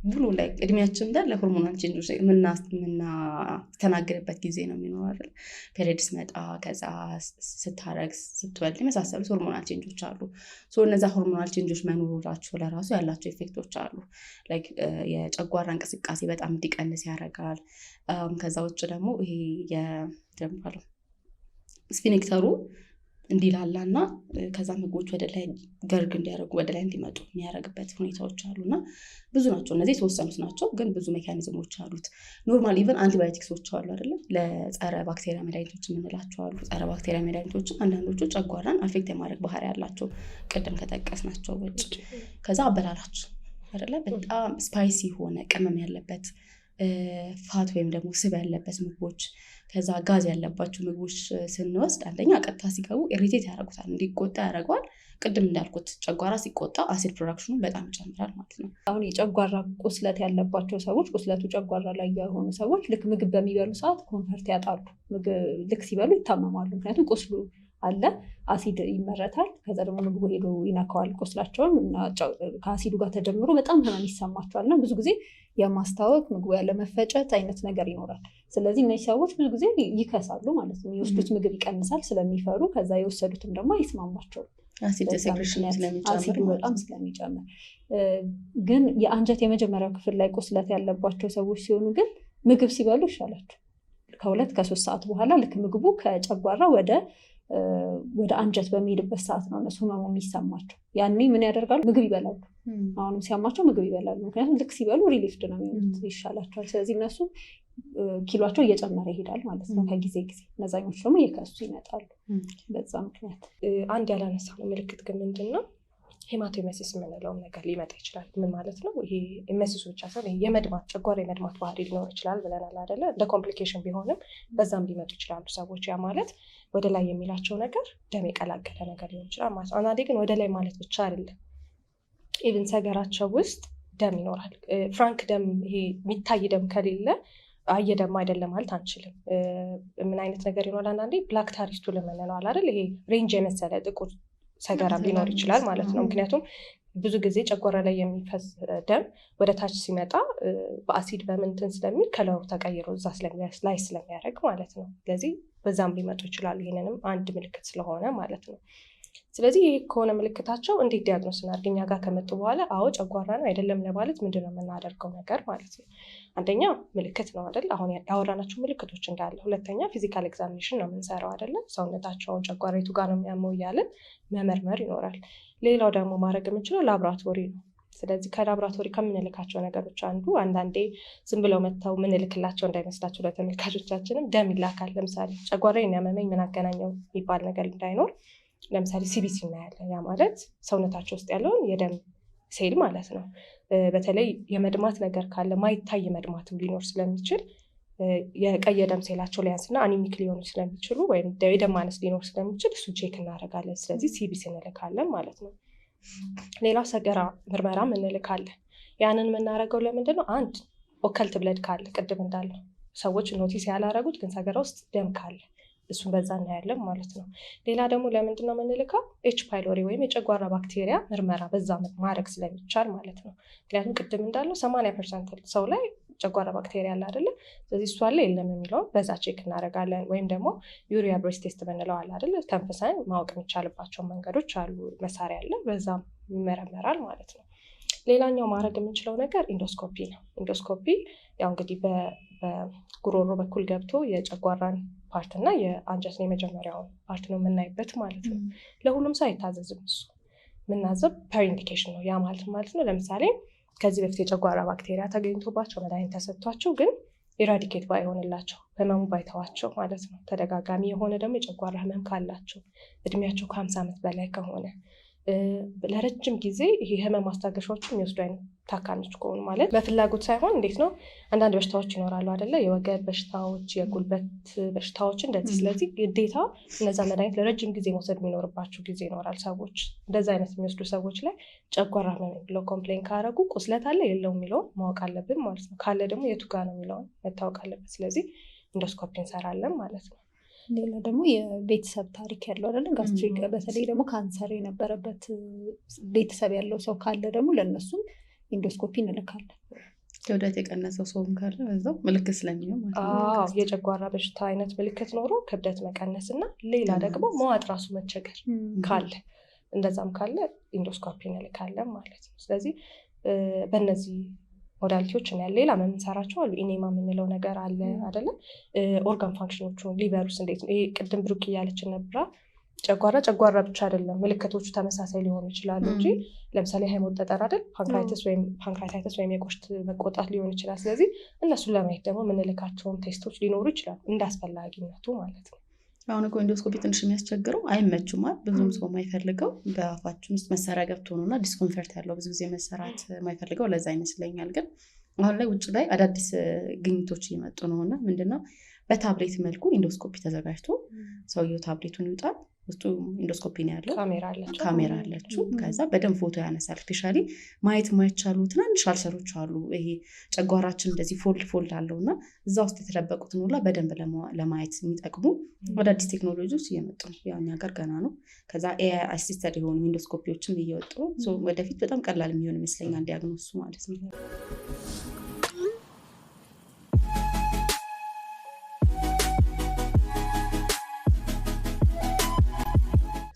ሙሉ ላይ እድሜያችን ጋር ለሆርሞናል ቼንጆች የምናስተናግድበት ጊዜ ነው የሚኖረው አይደል? ፔሪየድ ሲመጣ ከዛ ስታረግ ስትወልድ የመሳሰሉት ሆርሞናል ቼንጆች አሉ። እነዛ ሆርሞናል ቼንጆች መኖራቸው ለራሱ ያላቸው ኢፌክቶች አሉ። ላይክ የጨጓራ እንቅስቃሴ በጣም እንዲቀንስ ያደርጋል። ከዛ ውጭ ደግሞ ይሄ የደምባለው ስፊንክተሩ እንዲላላና ከዛ ምግቦች ወደ ላይ ገርግ እንዲያደርጉ ወደ ላይ እንዲመጡ የሚያደርግበት ሁኔታዎች አሉና ብዙ ናቸው። እነዚህ የተወሰኑት ናቸው፣ ግን ብዙ ሜካኒዝሞች አሉት። ኖርማል ኢቨን አንቲባዮቲክሶች አሉ አይደለ? ለጸረ ባክቴሪያ መድኃኒቶች የምንላቸው አሉ። ጸረ ባክቴሪያ መድኃኒቶች አንዳንዶቹ ጨጓራን አፌክት የማድረግ ባህሪ ያላቸው ቅድም ከጠቀስናቸው ውጭ። ከዛ አበላላቸው አይደለ? በጣም ስፓይሲ የሆነ ቅመም ያለበት ፋት ወይም ደግሞ ስብ ያለበት ምግቦች ከዛ ጋዝ ያለባቸው ምግቦች ስንወስድ አንደኛ ቀጥታ ሲገቡ ኢሪቴት ያደርጉታል፣ እንዲቆጣ ያደርገዋል። ቅድም እንዳልኩት ጨጓራ ሲቆጣ አሲድ ፕሮዳክሽኑ በጣም ይጨምራል ማለት ነው። አሁን የጨጓራ ቁስለት ያለባቸው ሰዎች ቁስለቱ ጨጓራ ላይ የሆኑ ሰዎች ልክ ምግብ በሚበሉ ሰዓት ኮንፈርት ያጣሉ። ልክ ሲበሉ ይታመማሉ። ምክንያቱም ቁስሉ አለ፣ አሲድ ይመረታል። ከዛ ደግሞ ምግቡ ሄዶ ይነካዋል ቁስላቸውን እና ከአሲዱ ጋር ተደምሮ በጣም ህመም ይሰማቸዋል። እና ብዙ ጊዜ የማስታወክ ምግቡ ያለመፈጨት አይነት ነገር ይኖራል። ስለዚህ እነዚህ ሰዎች ብዙ ጊዜ ይከሳሉ ማለት ነው። የወሰዱት ምግብ ይቀንሳል ስለሚፈሩ፣ ከዛ የወሰዱትም ደግሞ አይስማማቸውም አሲዱ በጣም ስለሚጨምር። ግን የአንጀት የመጀመሪያው ክፍል ላይ ቁስለት ያለባቸው ሰዎች ሲሆኑ ግን ምግብ ሲበሉ ይሻላቸው። ከ2 ከ3 ሰዓት በኋላ ልክ ምግቡ ከጨጓራ ወደ አንጀት በሚሄድበት ሰዓት ነው እነሱ ህመሙ የሚሰማቸው። ያኔ ምን ያደርጋሉ? ምግብ ይበላሉ። አሁንም ሲያማቸው ምግብ ይበላሉ። ምክንያቱም ልክ ሲበሉ ሪሊፍድ ነው የሚሆኑት፣ ይሻላቸዋል። ስለዚህ እነሱ ኪሏቸው እየጨመረ ይሄዳል ማለት ነው ከጊዜ ጊዜ። እነዛኞቹ ደግሞ እየከሱ ይመጣሉ በዛ ምክንያት። አንድ ያላነሳነው ምልክት ግን ምንድን ነው? ሄማቶሜሲስ የምንለውም ነገር ሊመጣ ይችላል። ምን ማለት ነው? ይሄ ሜሲሱ ብቻ ሳይሆን የመድማት ጨጓራ የመድማት ባህሪ ሊኖር ይችላል ብለናል አይደለ? እንደ ኮምፕሊኬሽን ቢሆንም በዛም ሊመጡ ይችላሉ ሰዎች። ያ ማለት ወደ ላይ የሚላቸው ነገር ደም የቀላቀለ ነገር ሊሆን ይችላል ማለት ነው። አንዳንዴ ግን ወደ ላይ ማለት ብቻ አይደለም፣ ኢቭን ሰገራቸው ውስጥ ደም ይኖራል። ፍራንክ ደም፣ ይሄ የሚታይ ደም ከሌለ አየደም አይደለም ማለት አንችልም። ምን አይነት ነገር ይኖራል? አንዳንዴ ብላክ ታሪስቱ ለምንለዋል አይደል? ይሄ ሬንጅ የመሰለ ጥቁር ሰገራም ሊኖር ይችላል ማለት ነው። ምክንያቱም ብዙ ጊዜ ጨጓራ ላይ የሚፈስ ደም ወደ ታች ሲመጣ በአሲድ በምንትን ስለሚል ከለሩ ተቀይሮ እዛ ላይ ስለሚያደርግ ማለት ነው። ስለዚህ በዛም ሊመጡ ይችላሉ። ይህንንም አንድ ምልክት ስለሆነ ማለት ነው። ስለዚህ ይህ ከሆነ ምልክታቸው እንዴት ዲያግኖስ እናድርግ? እኛ ጋር ከመጡ በኋላ አዎ ጨጓራ ነው አይደለም ለማለት ምንድነው የምናደርገው ነገር ማለት ነው? አንደኛ ምልክት ነው አይደል? አሁን ያወራናቸው ምልክቶች እንዳለ። ሁለተኛ ፊዚካል ኤግዛሚኔሽን ነው የምንሰራው አይደለም? ሰውነታቸውን ጨጓራቱ ጋር ነው የሚያመው እያለን መመርመር ይኖራል። ሌላው ደግሞ ማድረግ የምንችለው ላብራቶሪ ነው። ስለዚህ ከላብራቶሪ ከምንልካቸው ነገሮች አንዱ አንዳንዴ ዝም ብለው መጥተው ምንልክላቸው እንዳይመስላቸው ለተመልካቾቻችንም ደም ይላካል። ለምሳሌ ጨጓራዬን ያመመኝ ምን አገናኘው የሚባል ነገር እንዳይኖር ለምሳሌ ሲቢሲ እናያለን። ያ ማለት ሰውነታቸው ውስጥ ያለውን የደም ሴል ማለት ነው። በተለይ የመድማት ነገር ካለ ማይታይ መድማትም ሊኖር ስለሚችል የቀይ የደም ሴላቸው ሊያንስና አኒሚክ ሊሆኑ ስለሚችሉ ወይም የደም ማነስ ሊኖር ስለሚችል እሱ ቼክ እናደርጋለን። ስለዚህ ሲቢሲ እንልካለን ማለት ነው። ሌላው ሰገራ ምርመራም እንልካለን። ያንን የምናደርገው ለምንድን ነው? አንድ ኦከልት ብለድ ካለ ቅድም እንዳለው ሰዎች ኖቲስ ያላረጉት ግን ሰገራ ውስጥ ደም ካለ እሱን በዛ እናያለን ማለት ነው። ሌላ ደግሞ ለምንድን ነው የምንልካው? ኤች ፓይሎሪ ወይም የጨጓራ ባክቴሪያ ምርመራ በዛ ማድረግ ስለሚቻል ማለት ነው። ምክንያቱም ቅድም እንዳለው 80% ሰው ላይ ጨጓራ ባክቴሪያ አለ አይደለ? ስለዚህ እሱ አለ የለም የሚለውን በዛ ቼክ እናደርጋለን። ወይም ደግሞ ዩሪያ ብሬስ ቴስት ምንለው አለ አይደለ? ተንፍሰን ማወቅ የሚቻልባቸው መንገዶች አሉ፣ መሳሪያ አለ፣ በዛም ይመረመራል ማለት ነው። ሌላኛው ማድረግ የምንችለው ነገር ኢንዶስኮፒ ነው። ኢንዶስኮፒ ያው እንግዲህ በጉሮሮ በኩል ገብቶ የጨጓራን ፓርት እና የአንጀትን የመጀመሪያውን ፓርት ነው የምናይበት ማለት ነው። ለሁሉም ሰው አይታዘዝም። እሱ የምናዘብ ፐር ኢንዲኬሽን ነው። ያ ማለት ነው ለምሳሌ ከዚህ በፊት የጨጓራ ባክቴሪያ ተገኝቶባቸው መድኃኒት ተሰጥቷቸው ግን ኢራዲኬት ባይሆንላቸው ህመሙ ባይተዋቸው ማለት ነው። ተደጋጋሚ የሆነ ደግሞ የጨጓራ ህመም ካላቸው እድሜያቸው ከ50 ዓመት በላይ ከሆነ ለረጅም ጊዜ ይሄ ህመም ማስታገሻዎች የሚወስዱ አይነት ታካሚዎች ከሆኑ ማለት በፍላጎት ሳይሆን እንዴት ነው አንዳንድ በሽታዎች ይኖራሉ አይደለ? የወገብ በሽታዎች፣ የጉልበት በሽታዎች እንደዚህ። ስለዚህ ግዴታ እነዛ መድኃኒት ለረጅም ጊዜ መውሰድ የሚኖርባቸው ጊዜ ይኖራል። ሰዎች እንደዛ አይነት የሚወስዱ ሰዎች ላይ ጨጓራ ህመም ብለው ኮምፕሌን ካረጉ ቁስለት አለ የለው የሚለውን ማወቅ አለብን ማለት ነው። ካለ ደግሞ የቱ ጋር ነው የሚለውን መታወቅ አለበት። ስለዚህ ኢንዶስኮፒ እንሰራለን ማለት ነው። ሌላ ደግሞ የቤተሰብ ታሪክ ያለው አይደለ? ጋስትሪክ በተለይ ደግሞ ካንሰር የነበረበት ቤተሰብ ያለው ሰው ካለ ደግሞ ለእነሱም ኢንዶስኮፒ እንልካለን። ክብደት የቀነሰው ሰውም ካለ በዛው ምልክት ስለሚሆን ማለት ነው። የጨጓራ በሽታ አይነት ምልክት ኖሮ ክብደት መቀነስ እና ሌላ ደግሞ መዋጥ ራሱ መቸገር ካለ እንደዛም ካለ ኢንዶስኮፒ እንልካለን ማለት ነው። ስለዚህ በእነዚህ ሞዳሊቲዎች እናያለን። ሌላ የምንሰራቸው አሉ። ኢኔማ የምንለው ነገር አለ አይደለም? ኦርጋን ፋንክሽኖቹ ሊበሩስ እንዴት ነው? ይሄ ቅድም ብሩክ እያለችን ነበራ። ጨጓራ ብቻ አይደለም ምልክቶቹ ተመሳሳይ ሊሆኑ ይችላሉ እንጂ ለምሳሌ ሃይሞት ጠጠር አይደል? ፓንክራታይተስ ወይም የቆሽት መቆጣት ሊሆን ይችላል። ስለዚህ እነሱን ለማየት ደግሞ የምንልካቸውን ቴስቶች ሊኖሩ ይችላሉ እንዳስፈላጊነቱ ማለት ነው። አሁን እኮ ኢንዶስኮፒ ትንሽ የሚያስቸግረው አይመቹም አይደል? ብዙም ሰው የማይፈልገው በአፋችን ውስጥ መሰሪያ ገብቶ ነውና ዲስኮንፈርት ያለው ብዙ ጊዜ መሰራት የማይፈልገው ለዛ ይመስለኛል። ግን አሁን ላይ ውጭ ላይ አዳዲስ ግኝቶች እየመጡ ነውና ምንድነው በታብሌት መልኩ ኢንዶስኮፒ ተዘጋጅቶ ሰውየው ታብሌቱን ይውጣል፣ ውስጡ ኢንዶስኮፒ ነው ያለው፣ ካሜራ አለችው። ከዛ በደንብ ፎቶ ያነሳል። ስፔሻሊ ማየት የማይቻሉ ትናንሽ አልሰሮች አሉ። ይሄ ጨጓራችን እንደዚህ ፎልድ አለውና እዛ ውስጥ የተደበቁትን ሁላ በደንብ ለማየት የሚጠቅሙ አዳዲስ ቴክኖሎጂዎች እየመጡ ነው። ያው እኛ ሀገር ገና ነው። ከዛ ኤአይ አሲስተድ የሆኑ ኢንዶስኮፒዎችም እየወጡ ወደፊት በጣም ቀላል የሚሆን ይመስለኛል ዲያግኖሱ ማለት ነው።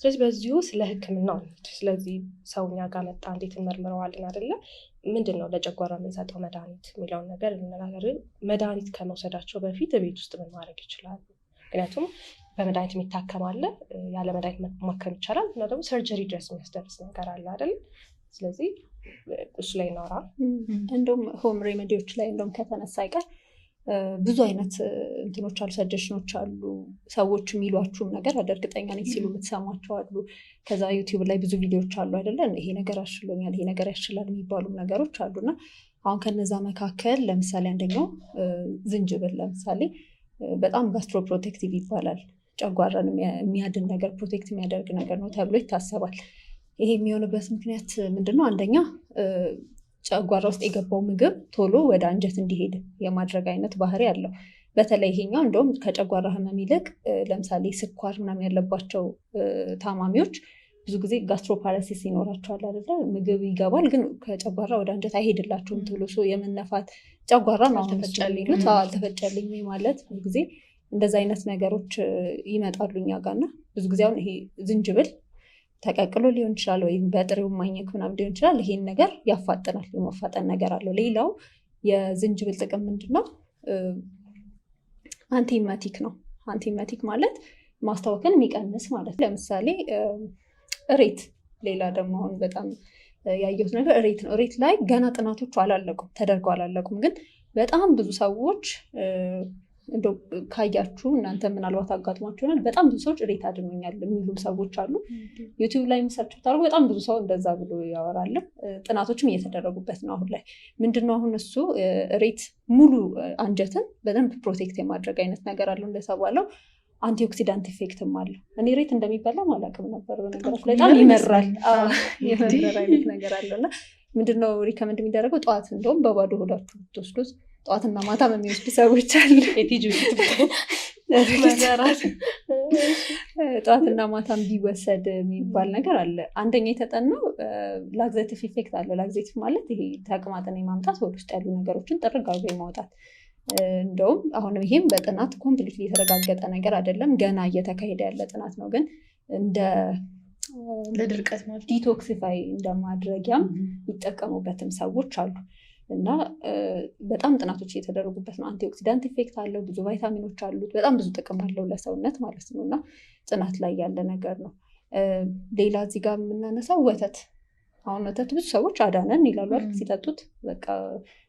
ስለዚህ በዚሁ ስለ ሕክምናው ስለዚህ ሰውኛ ጋር መጣ እንዴት እንመርምረዋለን አይደለ? ምንድን ነው ለጨጓራ የምንሰጠው መድኃኒት የሚለውን ነገር እንነጋገር። መድኃኒት ከመውሰዳቸው በፊት ቤት ውስጥ ምን ማድረግ ይችላሉ? ምክንያቱም በመድኃኒት የሚታከም አለ፣ ያለ መድኃኒት ማከም ይቻላል፣ እና ደግሞ ሰርጀሪ ድረስ የሚያስደርስ ነገር አለ አይደል? ስለዚህ እሱ ላይ እናወራ። እንደውም ሆም ሬሜዲዎች ላይ እንደውም ከተነሳ አይቀር ብዙ አይነት እንትኖች አሉ፣ ሰጀሽኖች አሉ። ሰዎች የሚሏችሁም ነገር እርግጠኛ ነኝ ሲሉ የምትሰማቸው አሉ። ከዛ ዩቲዩብ ላይ ብዙ ቪዲዮዎች አሉ አይደለ? ይሄ ነገር አሽሎኛል፣ ይሄ ነገር ያሽላል የሚባሉ ነገሮች አሉና አሁን ከነዛ መካከል ለምሳሌ አንደኛው ዝንጅብል ለምሳሌ በጣም ጋስትሮ ፕሮቴክቲቭ ይባላል። ጨጓራን የሚያድን ነገር ፕሮቴክት የሚያደርግ ነገር ነው ተብሎ ይታሰባል። ይሄ የሚሆንበት ምክንያት ምንድነው? አንደኛ ጨጓራ ውስጥ የገባው ምግብ ቶሎ ወደ አንጀት እንዲሄድ የማድረግ አይነት ባህሪ አለው። በተለይ ይሄኛው እንደውም ከጨጓራ ህመም ይልቅ ለምሳሌ ስኳር ምናምን ያለባቸው ታማሚዎች ብዙ ጊዜ ጋስትሮፓራሲስ ይኖራቸዋል አይደለ? ምግብ ይገባል ግን ከጨጓራ ወደ አንጀት አይሄድላቸውም ቶሎ። የመነፋት ጨጓራ ነው የሚሉት አልተፈጨልኝ ማለት ብዙ ጊዜ እንደዚ አይነት ነገሮች ይመጣሉ እኛ ጋር እና ብዙ ጊዜ አሁን ይሄ ዝንጅብል ተቀቅሎ ሊሆን ይችላል ወይም በጥሬው ማኘክ ምናምን ሊሆን ይችላል። ይሄን ነገር ያፋጥናል፣ የማፋጠን ነገር አለው። ሌላው የዝንጅብል ጥቅም ምንድነው? አንቲመቲክ ነው። አንቲመቲክ ማለት ማስታወክን የሚቀንስ ማለት። ለምሳሌ እሬት፣ ሌላ ደግሞ አሁን በጣም ያየሁት ነገር እሬት ነው። እሬት ላይ ገና ጥናቶቹ ተደርገው አላለቁም፣ ግን በጣም ብዙ ሰዎች እንደው ካያችሁ እናንተ ምናልባት አጋጥሟችኋል። በጣም ብዙ ሰዎች እሬት አድኖኛል የሚሉም ሰዎች አሉ። ዩቲዩብ ላይ ሰርች ብታደርጉ በጣም ብዙ ሰው እንደዛ ብሎ ያወራል። ጥናቶችም እየተደረጉበት ነው አሁን ላይ። ምንድነው አሁን እሱ እሬት ሙሉ አንጀትን በደንብ ፕሮቴክት የማድረግ አይነት ነገር አለው እንደተባለው። አንቲኦክሲዳንት ኢፌክትም አለው። እኔ እሬት እንደሚበላ አላውቅም ነበር በነገራችን ላይ። በጣም ይመራል፣ የመረር አይነት ነገር አለው እና ምንድነው ሪከመንድ የሚደረገው ጠዋት እንደውም በባዶ ሆዳችሁ ብትወስዱት ጠዋትና ማታ የሚወስዱ ሰዎች አሉ። ጠዋትና ማታም ቢወሰድ የሚባል ነገር አለ። አንደኛ የተጠናው ላግዜቲቭ ኢፌክት አለው። ላግዜቲቭ ማለት ይሄ ተቅማጥን የማምጣት ወደ ውስጥ ያሉ ነገሮችን ጥርግ አድርጎ የማውጣት። እንደውም አሁንም ይሄም በጥናት ኮምፕሊትሊ የተረጋገጠ ነገር አይደለም፣ ገና እየተካሄደ ያለ ጥናት ነው። ግን እንደ ለድርቀት ማለት ዲቶክሲፋይ እንደማድረጊያም ይጠቀሙበትም ሰዎች አሉ እና በጣም ጥናቶች እየተደረጉበት ነው። አንቲኦክሲዳንት ኢፌክት አለው፣ ብዙ ቫይታሚኖች አሉት፣ በጣም ብዙ ጥቅም አለው ለሰውነት ማለት ነው እና ጥናት ላይ ያለ ነገር ነው። ሌላ እዚህ ጋር የምናነሳው ወተት። አሁን ወተት ብዙ ሰዎች አዳነን ይላሉ አይደል? ሲጠጡት በቃ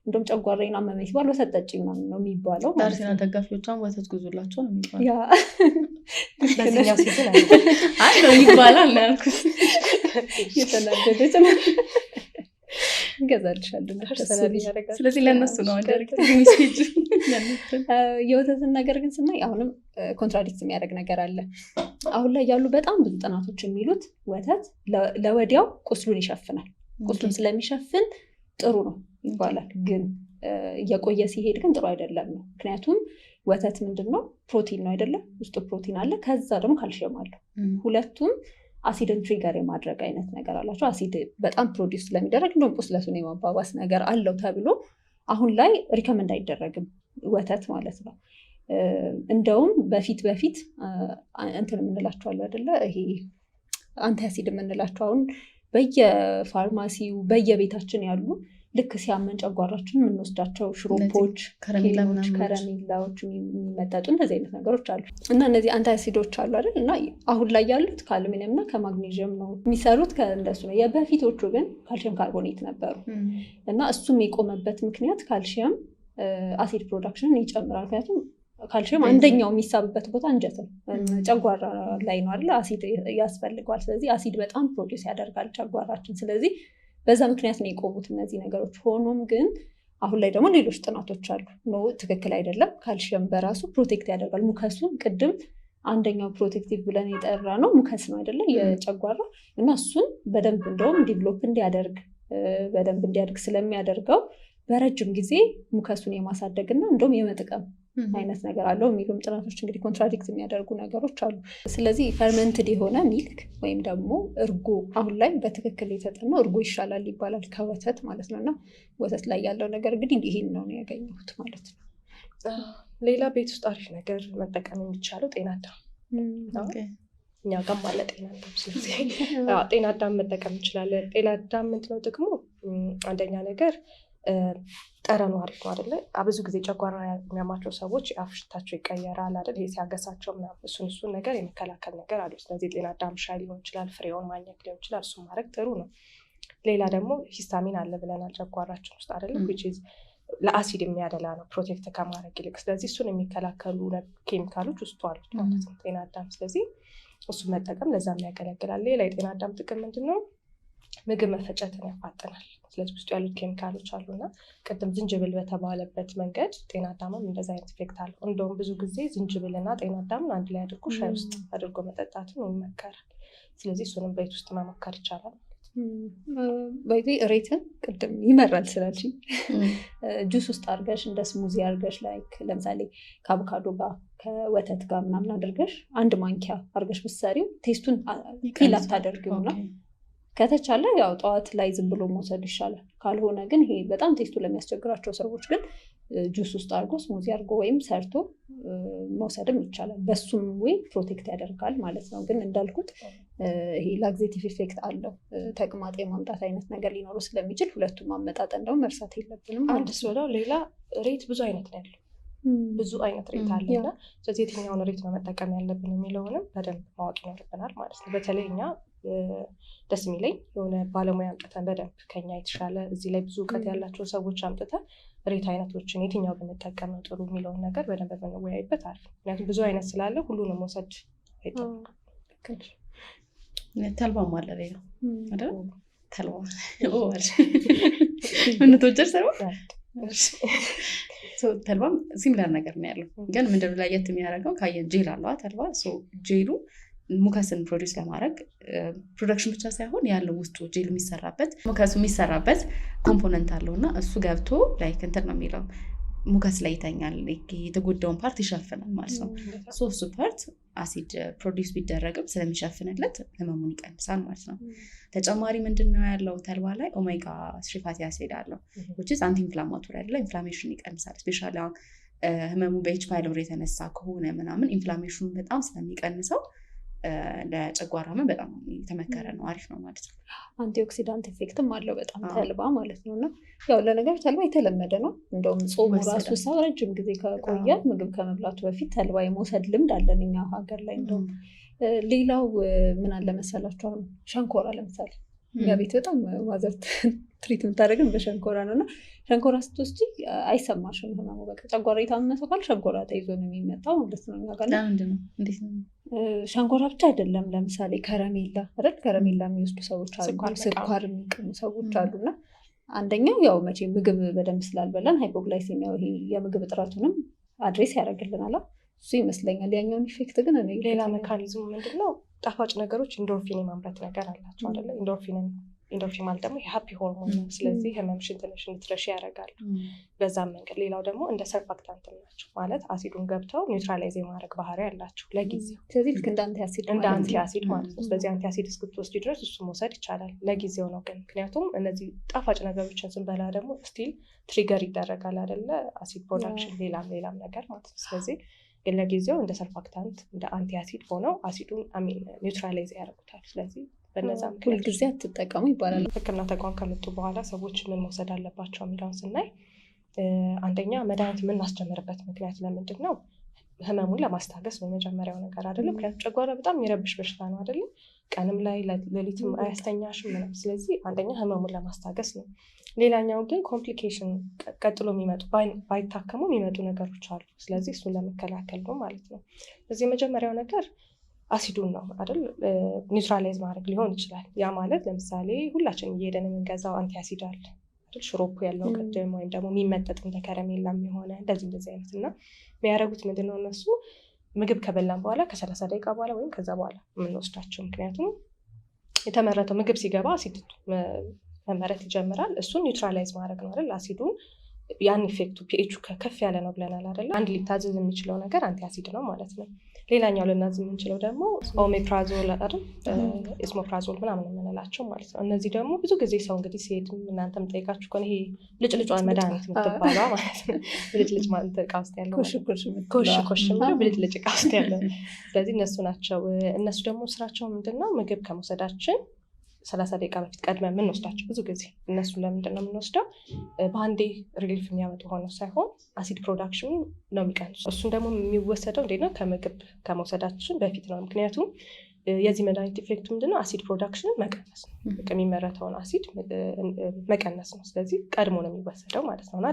እንደውም ጨጓራዬን አመመኝ ሲባል ወተት ጠጪ ምናምን ነው የሚባለው። ዳርሲና ደጋፊዎቿን ወተት ጉዙላቸው ነው የሚባለው። ያ በዚህኛው ሲል አይ ነው ይባላል ነው ያልኩት። የተናደደች ነው እንገዛልሻለን። ስለዚህ ለእነሱ ነው ሚስጅ የወተትን ነገር ግን ስናይ አሁንም ኮንትራዲክት የሚያደርግ ነገር አለ። አሁን ላይ ያሉ በጣም ብዙ ጥናቶች የሚሉት ወተት ለወዲያው ቁስሉን ይሸፍናል። ቁስሉን ስለሚሸፍን ጥሩ ነው ይባላል። ግን እየቆየ ሲሄድ ግን ጥሩ አይደለም ነው። ምክንያቱም ወተት ምንድን ነው? ፕሮቲን ነው አይደለም? ውስጡ ፕሮቲን አለ፣ ከዛ ደግሞ ካልሽየም አለው። ሁለቱም አሲድን ትሪገር የማድረግ አይነት ነገር አላቸው። አሲድ በጣም ፕሮዲውስ ስለሚደረግ እንደውም ቁስለቱን የማባባስ ነገር አለው ተብሎ አሁን ላይ ሪከመንድ አይደረግም ወተት ማለት ነው። እንደውም በፊት እንትን የምንላቸዋል አይደለ? ይሄ አንቲ አሲድ የምንላቸው አሁን በየፋርማሲው በየቤታችን ያሉ ልክ ሲያመን ጨጓራችን የምንወስዳቸው ሽሮፖች፣ ከረሜላዎች የሚመጠጡ እንደዚህ አይነት ነገሮች አሉ እና እነዚህ አንቲ አሲዶች አሉ አይደል? እና አሁን ላይ ያሉት ከአሉሚኒየም እና ከማግኔዥየም ነው የሚሰሩት፣ ከእንደሱ ነው። የበፊቶቹ ግን ካልሽየም ካርቦኔት ነበሩ እና እሱም የቆመበት ምክንያት ካልሽየም አሲድ ፕሮዳክሽንን ይጨምራል። ምክንያቱም ካልሽየም አንደኛው የሚሳብበት ቦታ አንጀት ነው፣ ጨጓራ ላይ ነው አይደል? አሲድ ያስፈልገዋል። ስለዚህ አሲድ በጣም ፕሮዲውስ ያደርጋል ጨጓራችን። ስለዚህ በዛ ምክንያት ነው የቆሙት እነዚህ ነገሮች። ሆኖም ግን አሁን ላይ ደግሞ ሌሎች ጥናቶች አሉ። ትክክል አይደለም፣ ካልሽየም በራሱ ፕሮቴክት ያደርጋል። ሙከሱ ቅድም አንደኛው ፕሮቴክቲቭ ብለን የጠራ ነው ሙከስ ነው አይደለም? የጨጓራ እና እሱን በደንብ እንደውም ዲቨሎፕ በደንብ እንዲያድግ ስለሚያደርገው በረጅም ጊዜ ሙከሱን የማሳደግ እና እንደውም የመጥቀም አይነት ነገር አለው የሚሉም ጥናቶች እንግዲህ ኮንትራዲክት የሚያደርጉ ነገሮች አሉ። ስለዚህ ፈርመንትድ የሆነ ሚልክ ወይም ደግሞ እርጎ አሁን ላይ በትክክል የተጠናው እርጎ ይሻላል ይባላል ከወተት ማለት ነው። እና ወተት ላይ ያለው ነገር እንግዲህ ይሄን ነው ያገኘሁት ማለት ነው። ሌላ ቤት ውስጥ አሪፍ ነገር መጠቀም የሚቻለው ጤና አዳም እኛ ጋር አለ ጤና አዳም። ስለዚህ ጤና አዳም መጠቀም እንችላለን። ጤና አዳም ምንድነው ጥቅሙ? አንደኛ ነገር ጠረኑ አሪፍ ነው አይደለ? ብዙ ጊዜ ጨጓራ የሚያማቸው ሰዎች የአፍ ሽታቸው ይቀየራል አይደል? ይሄ ሲያገሳቸው ምናምን እሱን ነገር የመከላከል ነገር አለው። ስለዚህ ጤና አዳም ሻይ ሊሆን ይችላል፣ ፍሬውን ማኘክ ሊሆን ይችላል። እሱን ማድረግ ጥሩ ነው። ሌላ ደግሞ ሂስታሚን አለ ብለናል ጨጓራችን ውስጥ አይደለ? ለአሲድ የሚያደላ ነው ፕሮቴክት ከማድረግ ይልቅ። ስለዚህ እሱን የሚከላከሉ ኬሚካሎች ውስጡ አሉት ማለት ነው ጤና አዳም። ስለዚህ እሱን መጠቀም ለዛም ያገለግላል። ሌላ የጤና አዳም ጥቅም ምንድነው? ምግብ መፈጨትን ያፋጥናል። ስለዚህ ውስጡ ያሉት ኬሚካሎች አሉና ቅድም ዝንጅብል በተባለበት መንገድ ጤና አዳምም እንደዛ አይነት ኢፌክት አለው። እንደውም ብዙ ጊዜ ዝንጅብልና ጤና አዳምን አንድ ላይ አድርጎ ሻይ ውስጥ አድርጎ መጠጣትን ይመከራል። ስለዚህ እሱንም ቤት ውስጥ መሞከር ይቻላል። በዚህ ሬትን ቅድም ይመራል ስላልሽኝ ጁስ ውስጥ አድርገሽ እንደ ስሙዚ አድርገሽ ላይክ ለምሳሌ ከአቮካዶ ጋር ከወተት ጋር ምናምን አድርገሽ 1 ማንኪያ አድርገሽ ብትሰሪው ቴስቱን ፊል አታደርጊው ነው። ከተቻለ ያው ጠዋት ላይ ዝም ብሎ መውሰድ ይሻላል። ካልሆነ ግን ይሄ በጣም ቴስቱ ለሚያስቸግራቸው ሰዎች ግን ጁስ ውስጥ አድርጎ ስሙዚ አድርጎ ወይም ሰርቶ መውሰድም ይቻላል። በሱም ወይ ፕሮቴክት ያደርጋል ማለት ነው። ግን እንዳልኩት ይሄ ላክዜቲቭ ኢፌክት አለው። ተቅማጥ የማምጣት አይነት ነገር ሊኖሩ ስለሚችል ሁለቱም ማመጣጠን ደግሞ መርሳት የለብንም። አንድ ስለው ሌላ ሬት ብዙ አይነት ነው ያለው። ብዙ አይነት ሬት አለና ስለዚህ የትኛውን ሬት ነው መጠቀም ያለብን የሚለውንም በደንብ ማወቅ ይኖርብናል ማለት ነው። በተለይ እኛ ደስ የሚለኝ የሆነ ባለሙያ አምጥተን በደንብ ከኛ የተሻለ እዚህ ላይ ብዙ እውቀት ያላቸው ሰዎች አምጥተን ሬት አይነቶችን የትኛው ብንጠቀም ነው ጥሩ የሚለውን ነገር በደንብ ብንወያይበት አሪፍ። ምክንያቱም ብዙ አይነት ስላለ ሁሉንም መውሰድ አይጠበቅም። ተልባም አለ ሌላ አይደል? ተልባ ምን ተወጀር ሰው ተልባም ሲሚላር ነገር ነው ያለው። ግን ምንድነው ለየት የሚያደርገው ካየን ጄል አለው ተልባ። ጄሉ ሙከስን ፕሮዲውስ ለማድረግ ፕሮዳክሽን ብቻ ሳይሆን ያለው ውስጡ ጄል የሚሰራበት ሙከሱ የሚሰራበት ኮምፖነንት አለውና እሱ ገብቶ ላይክ እንትን ነው የሚለው ሙከስ ላይ ይተኛል። የተጎዳውን ፓርት ይሸፍናል ማለት ነው። እሱ ፓርት አሲድ ፕሮዲውስ ቢደረግም ስለሚሸፍንለት ህመሙን ይቀንሳል ማለት ነው። ተጨማሪ ምንድነው ያለው ተልባ ላይ ኦሜጋ 3 ፋቲ አሲድ አለው which is anti inflammatory አይደለ? ኢንፍላሜሽን ይቀንሳል። ስፔሻሊ ህመሙ በኤች ፓይሎሪ የተነሳ ከሆነ ምናምን ኢንፍላሜሽኑን በጣም ስለሚቀንሰው ለጨጓራ ህመም በጣም የተመከረ ነው። አሪፍ ነው ማለት ነው። አንቲኦክሲዳንት ኢፌክትም አለው በጣም ተልባ ማለት ነውና ያው ለነገር ተልባ የተለመደ ነው። እንደውም ጾሙ ራሱ ሰው ረጅም ጊዜ ከቆየ ምግብ ከመብላቱ በፊት ተልባ የመውሰድ ልምድ አለን እኛ ሀገር ላይ። እንደውም ሌላው ምን አለ መሰላችሁ አሁን ሸንኮራ ለምሳሌ እኛ ቤት በጣም ማዘር ትሪት የምታደርገን በሸንኮራ ነውና ሸንኮራ ስትወስጂ አይሰማሽም ህመሙ። በቃ ጨጓራ የታመመ ሰው ካለ ሸንኮራ ተይዞ ነው የሚመጣው ማለት ነው እኛ ጋር። ለምንድን ነው እንዴት ነው? ሸንኮራ ብቻ አይደለም። ለምሳሌ ከረሜላ አይደል? ከረሜላ የሚወስዱ ሰዎች አሉ፣ ስኳር የሚቀሙ ሰዎች አሉና አንደኛው ያው መቼ ምግብ በደንብ ስላልበላን ሃይፖግላይሴሚያ ይሄ የምግብ እጥረቱንም አድሬስ ያደርግልናል እሱ ይመስለኛል። ያኛውን ኢፌክት ግን እኔ ሌላ ሜካኒዝሙ ምንድነው? ጣፋጭ ነገሮች ኢንዶርፊን የማምረት ነገር አላቸው አይደለ? ኢንዶርፊን ማለት ደግሞ የሃፒ ሆርሞን ነው። ስለዚህ ህመምሽን ትንሽ እንድትረሺ ያደርጋሉ በዛም መንገድ። ሌላው ደግሞ እንደ ሰርፋክታንት ናቸው ማለት አሲዱን ገብተው ኒውትራላይዝ የማድረግ ባህሪ ያላቸው ለጊዜው። ስለዚህ ልክ እንደ አንቲ አሲድ ማለት ነው። ስለዚህ አንቲ አሲድ እስክትወስጂ ድረስ እሱ መውሰድ ይቻላል። ለጊዜው ነው ግን ምክንያቱም እነዚህ ጣፋጭ ነገሮችን ስንበላ ደግሞ ስቲል ትሪገር ይደረጋል አይደለ? አሲድ ፕሮዳክሽን ሌላም ነገር ማለት ነው። ስለዚህ ግን ለጊዜው እንደ ሰርፋክታንት እንደ አንቲ አሲድ ሆነው አሲዱን ኒውትራላይዝ ያደርጉታል። ስለዚህ በነዛ ሁል ጊዜ አትጠቀሙ ይባላል። ሕክምና ተቋም ከመጡ በኋላ ሰዎች ምን መውሰድ አለባቸው የሚለውን ስናይ አንደኛ መድኃኒት የምናስጀምርበት ምክንያት ለምንድን ነው? ህመሙን ለማስታገስ ነው የመጀመሪያው ነገር አይደለም። ምክንያቱም ጨጓራ በጣም የሚረብሽ በሽታ ነው አይደለም? ቀንም ላይ ሌሊትም አያስተኛሽም ምንም። ስለዚህ አንደኛ ህመሙን ለማስታገስ ነው። ሌላኛው ግን ኮምፕሊኬሽን ቀጥሎ የሚመጡ ባይታከሙ የሚመጡ ነገሮች አሉ። ስለዚህ እሱን ለመከላከል ነው ማለት ነው። ስለዚህ የመጀመሪያው ነገር አሲዱን ነው አይደል? ኒውትራላይዝ ማድረግ ሊሆን ይችላል። ያ ማለት ለምሳሌ ሁላችን እየሄደን የምንገዛው አንቲ አሲድ አለ አይደል? ሽሮፕ ያለው ቅድም ወይም ደግሞ የሚመጠጥ እንደ ከረሜላም የሆነ እንደዚህ አይነት እና የሚያደርጉት ምንድነው እነሱ ምግብ ከበላን በኋላ ከ30 ደቂቃ በኋላ ወይም ከዛ በኋላ የምንወስዳቸው። ምክንያቱም የተመረተው ምግብ ሲገባ አሲድ መመረት ይጀምራል። እሱን ኒውትራላይዝ ማድረግ ነው አይደል? አሲዱን ያን ኢፌክቱ ፒኤቹ ከፍ ያለ ነው ብለናል አይደለ? አንድ ሊታዘዝ የሚችለው ነገር አንቲ አሲድ ነው ማለት ነው። ሌላኛው ልናዝ የምንችለው ደግሞ ኦሜፕራዞል አይደል? ኢስሞፕራዞል ምናምን የምንላቸው ማለት ነው። እነዚህ ደግሞ ብዙ ጊዜ ሰው እንግዲህ ሲሄድ እናንተም ጠይቃችሁ ከሆነ ይሄ ልጭልጯን መድኃኒት የምትባሏ ማለት ነው። ብልጭልጭ ማለት እቃ ውስጥ ያለው ኮሽ ብልጭልጭ እቃ ውስጥ ያለው። ስለዚህ እነሱ ናቸው። እነሱ ደግሞ ስራቸው ምንድነው? ምግብ ከመውሰዳችን 30 ደቂቃ በፊት ቀድመን የምንወስዳቸው ብዙ ጊዜ። እነሱን ለምንድን ነው የምንወስደው? በአንዴ ሪሊፍ የሚያመጡ ሆነው ሳይሆን አሲድ ፕሮዳክሽኑ ነው የሚቀንሱ። እሱን ደግሞ የሚወሰደው እንዴት ነው? ከምግብ ከመውሰዳችን በፊት ነው። ምክንያቱም የዚህ መድኃኒት ኢፌክቱ ምንድነው? አሲድ ፕሮዳክሽንን መቀነስ ነው። የሚመረተውን አሲድ መቀነስ ነው። ስለዚህ ቀድሞ ነው የሚወሰደው ማለት ነው። እና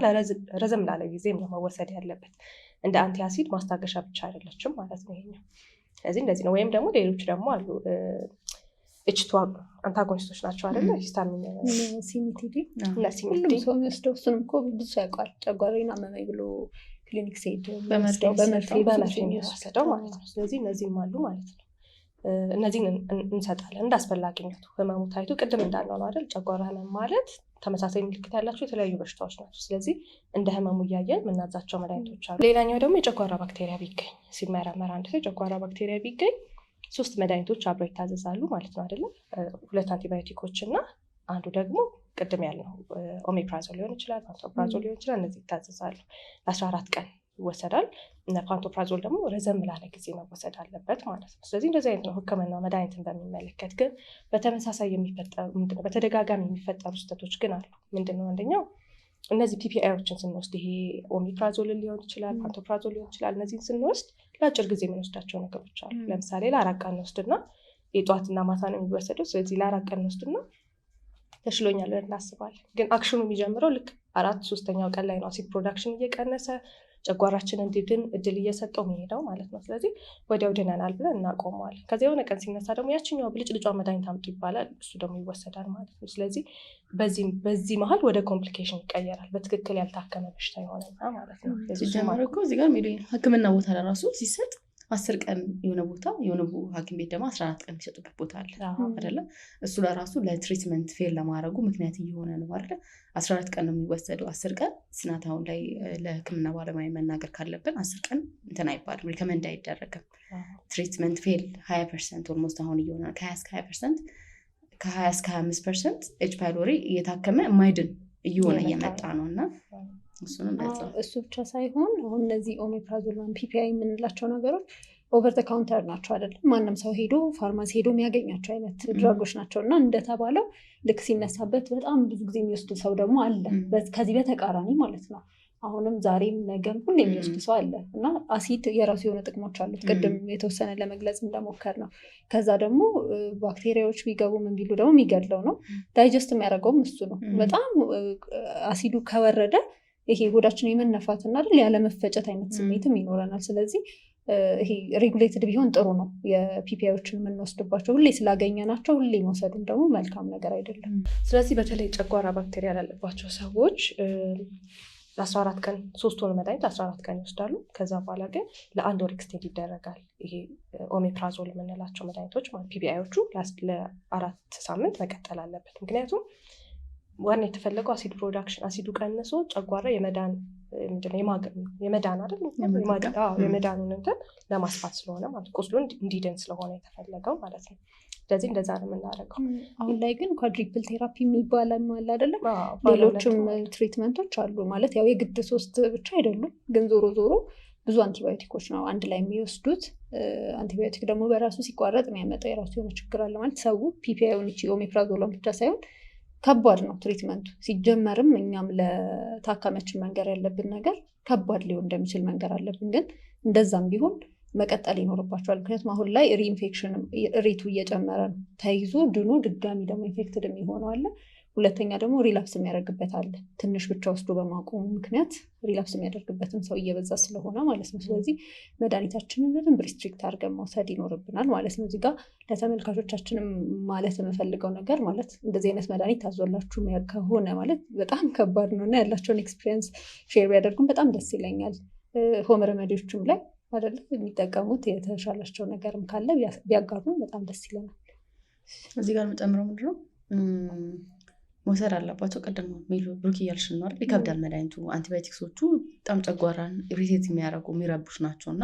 ረዘም ላለ ጊዜም ነው መወሰድ ያለበት። እንደ አንቲ አሲድ ማስታገሻ ብቻ አይደለችም ማለት ነው ይሄኛው። ስለዚህ እንደዚህ ነው። ወይም ደግሞ ሌሎች ደግሞ አሉ ኤች2 አንታጎኒስቶች ናቸው አይደለ? ሂስታሚን ሲሚቲዲ ሁሉም ሰው የሚወስደው እሱንም እኮ ብዙ ያውቃል። ጨጓራዬን አመመኝ ብሎ ክሊኒክ ሲሄድ በመርፌ የሚወሰደው ማለት ነው። ስለዚህ እነዚህም አሉ ማለት ነው። እነዚህን እንሰጣለን እንደ አስፈላጊነቱ። ህመሙ ታይቶ ቅድም እንዳለው ነው አይደል? ጨጓራ ህመም ማለት ተመሳሳይ ምልክት ያላቸው የተለያዩ በሽታዎች ናቸው። ስለዚህ እንደ ህመሙ እያየን የምናዛቸው መድኃኒቶች አሉ። ሌላኛው ደግሞ የጨጓራ ባክቴሪያ ቢገኝ ሲመረመር አንድ ሰው የጨጓራ ባክቴሪያ ቢገኝ 3 መድኃኒቶች አብረው ይታዘዛሉ ማለት ነው አይደለም? 2 አንቲባዮቲኮች እና አንዱ ደግሞ ቅድም ያልነው ኦሜፕራዞል ሊሆን ይችላል፣ ፓንቶፕራዞል ሊሆን ይችላል። እነዚህ ይታዘዛሉ። ለ14 ቀን ይወሰዳል። እና ፓንቶፕራዞል ደግሞ ረዘም ላለ ጊዜ መወሰድ አለበት ማለት ነው። ስለዚህ እንደዚህ አይነት ነው ህክምና። መድኃኒትን በሚመለከት ግን በተመሳሳይ በተደጋጋሚ የሚፈጠሩ ስህተቶች ግን አሉ። ምንድነው? አንደኛው እነዚህ ፒፒአይዎችን ስንወስድ ይሄ ኦሜፕራዞልን ሊሆን ይችላል፣ ፓንቶፕራዞል ሊሆን ይችላል። እነዚህን ስንወስድ ለአጭር ጊዜ የምንወስዳቸው ነገሮች አሉ። ለምሳሌ ለ4 ቀን እንወስድና የጠዋትና ማታ ነው የሚወሰደው። ስለዚህ ለ4 ቀን እንወስድና ተሽሎኛል ብለን እናስባለን። ግን አክሽኑ የሚጀምረው ልክ 4/3ኛው ቀን ላይ ነው። አሲድ ፕሮዳክሽን እየቀነሰ ጨጓራችን እንዲድን እድል እየሰጠው የሚሄደው ማለት ነው። ስለዚህ ወዲያው ድነናል ብለን እናቆመዋለን። ከዚያ የሆነ ቀን ሲነሳ ደግሞ ያችኛው ብልጭልጯ መድኃኒት አምጡ ይባላል። እሱ ደግሞ ይወሰዳል ማለት ነው። ስለዚህ በዚህ መሀል ወደ ኮምፕሊኬሽን ይቀየራል። በትክክል ያልታከመ በሽታ የሆነና ማለት ነው። ጀመረ እኮ እዚህ ጋር ህክምና ቦታ ለራሱ ሲሰጥ 10 ቀን የሆነ ቦታ የሆነ ሐኪም ቤት ደግሞ 14 ቀን የሚሰጡበት ቦታ አለ አይደለ? እሱ ለራሱ ለትሪትመንት ፌል ለማድረጉ ምክንያት እየሆነ ነው አይደለ? 14 ቀን ነው የሚወሰደው። 10 ቀን ስናት አሁን ላይ ለህክምና ባለሙያ መናገር ካለብን 10 ቀን እንትን አይባልም፣ ሪከመንድ አይደረግም። ትሪትመንት ፌል 20% ኦልሞስት አሁን እየሆነ ነው። ከ20 እስከ 20% ከ20 እስከ 25% ኤች ፓይሎሪ እየታከመ የማይድን እየሆነ እየመጣ ነው። እና እሱ ብቻ ሳይሆን አሁን እነዚህ ኦሜፕራዞል ፒፒአይ የምንላቸው ነገሮች ኦቨር ዘ ካውንተር ናቸው አይደለም? ማንም ሰው ሄዶ ፋርማሲ ሄዶ የሚያገኛቸው አይነት ድራጎች ናቸው። እና እንደተባለው ልክ ሲነሳበት በጣም ብዙ ጊዜ የሚወስድ ሰው ደግሞ አለ። ከዚህ በተቃራኒ ማለት ነው። አሁንም ዛሬም ነገም ሁሌ የሚወስድ ሰው አለ። እና አሲድ የራሱ የሆነ ጥቅሞች አሉት። ቅድም የተወሰነ ለመግለጽ እንደሞከር ነው። ከዛ ደግሞ ባክቴሪያዎች ቢገቡ ምን ቢሉ ደግሞ የሚገድለው ነው። ዳይጀስት የሚያደርገውም እሱ ነው። በጣም አሲዱ ከወረደ ይሄ ሆዳችን የመነፋት እና አይደል ያለመፈጨት አይነት ስሜትም ይኖረናል። ስለዚህ ይሄ ሬጉሌትድ ቢሆን ጥሩ ነው። የፒፒአይዎችን የምንወስድባቸው ሁሌ ስላገኘናቸው ሁሌ መውሰዱም ደግሞ መልካም ነገር አይደለም። ስለዚህ በተለይ ጨጓራ ባክቴሪያ ላለባቸው ሰዎች ለ14 ቀን 3 መድኃኒት 14 ቀን ይወስዳሉ። ከዛ በኋላ ግን ለ1 ወር ኤክስቴንድ ይደረጋል። ይሄ ኦሜፕራዞል የምንላቸው መድኃኒቶች ፒፒአይዎቹ ለ4 ሳምንት መቀጠል አለበት። ምክንያቱም ዋና የተፈለገው አሲድ ፕሮዳክሽን አሲዱ ቀንሶ ጨጓራ የመዳን አይደል? የመዳኑን እንትን ለማስፋት ስለሆነ ማለት ቁስሉ እንዲድን ስለሆነ የተፈለገው ማለት ነው። ስለዚህ እንደዛ ነው የምናደርገው። አሁን ላይ ግን ኳድሪፕል ቴራፒ የሚባል አለ አይደለም? ሌሎችም ትሪትመንቶች አሉ ማለት ያው የግድ 3 ብቻ አይደሉም። ግን ዞሮ ዞሮ ብዙ አንቲባዮቲኮች ነው አንድ ላይ የሚወስዱት። አንቲባዮቲክ ደግሞ በራሱ ሲቋረጥ የሚያመጣው የራሱ የሆነ ችግር አለ ማለት ሰው ፒፒአይውን ኦሜፕራዞልን ብቻ ሳይሆን ከባድ ነው ትሪትመንቱ። ሲጀመርም እኛም ለታካሚያችን መንገር ያለብን ነገር ከባድ ሊሆን እንደሚችል መንገር አለብን። ግን እንደዛም ቢሆን መቀጠል ይኖርባቸዋል። ምክንያቱም አሁን ላይ ሪኢንፌክሽን ሬቱ እየጨመረ ነው። ተይዞ ድኖ ድጋሚ ደግሞ ኢንፌክትድ የሚሆነው አለ። ሁለተኛ ደግሞ ሪላፕስ የሚያደርግበት አለ። ትንሽ ብቻ ወስዶ በማቆሙ ምክንያት ሪላፕስ የሚያደርግበትም ሰው እየበዛ ስለሆነ ማለት ነው። ስለዚህ መድኃኒታችንን በደንብ ሪስትሪክት አድርገን መውሰድ ይኖርብናል ማለት ነው። እዚህ ጋር ለተመልካቾቻችንም ማለት የምፈልገው ነገር ማለት እንደዚህ አይነት መድኃኒት ታዞላችሁ ከሆነ ማለት በጣም ከባድ ነው እና ያላቸውን ኤክስፒሪየንስ ሼር ቢያደርጉም በጣም ደስ ይለኛል። ሆም ረመዲዎችም ላይ አይደለ የሚጠቀሙት የተሻላቸው ነገርም ካለ ቢያጋሩን በጣም ደስ ይለናል። እዚህ ጋር መጨምረው ምንድነው መውሰድ አለባቸው። ቀደም ብሩክ እያልሽ ነው አይደል? ይከብዳል መድኃኒቱ። አንቲባዮቲክሶቹ በጣም ጨጓራን ኢሪቴት የሚያደርጉ የሚረብሹ ናቸው እና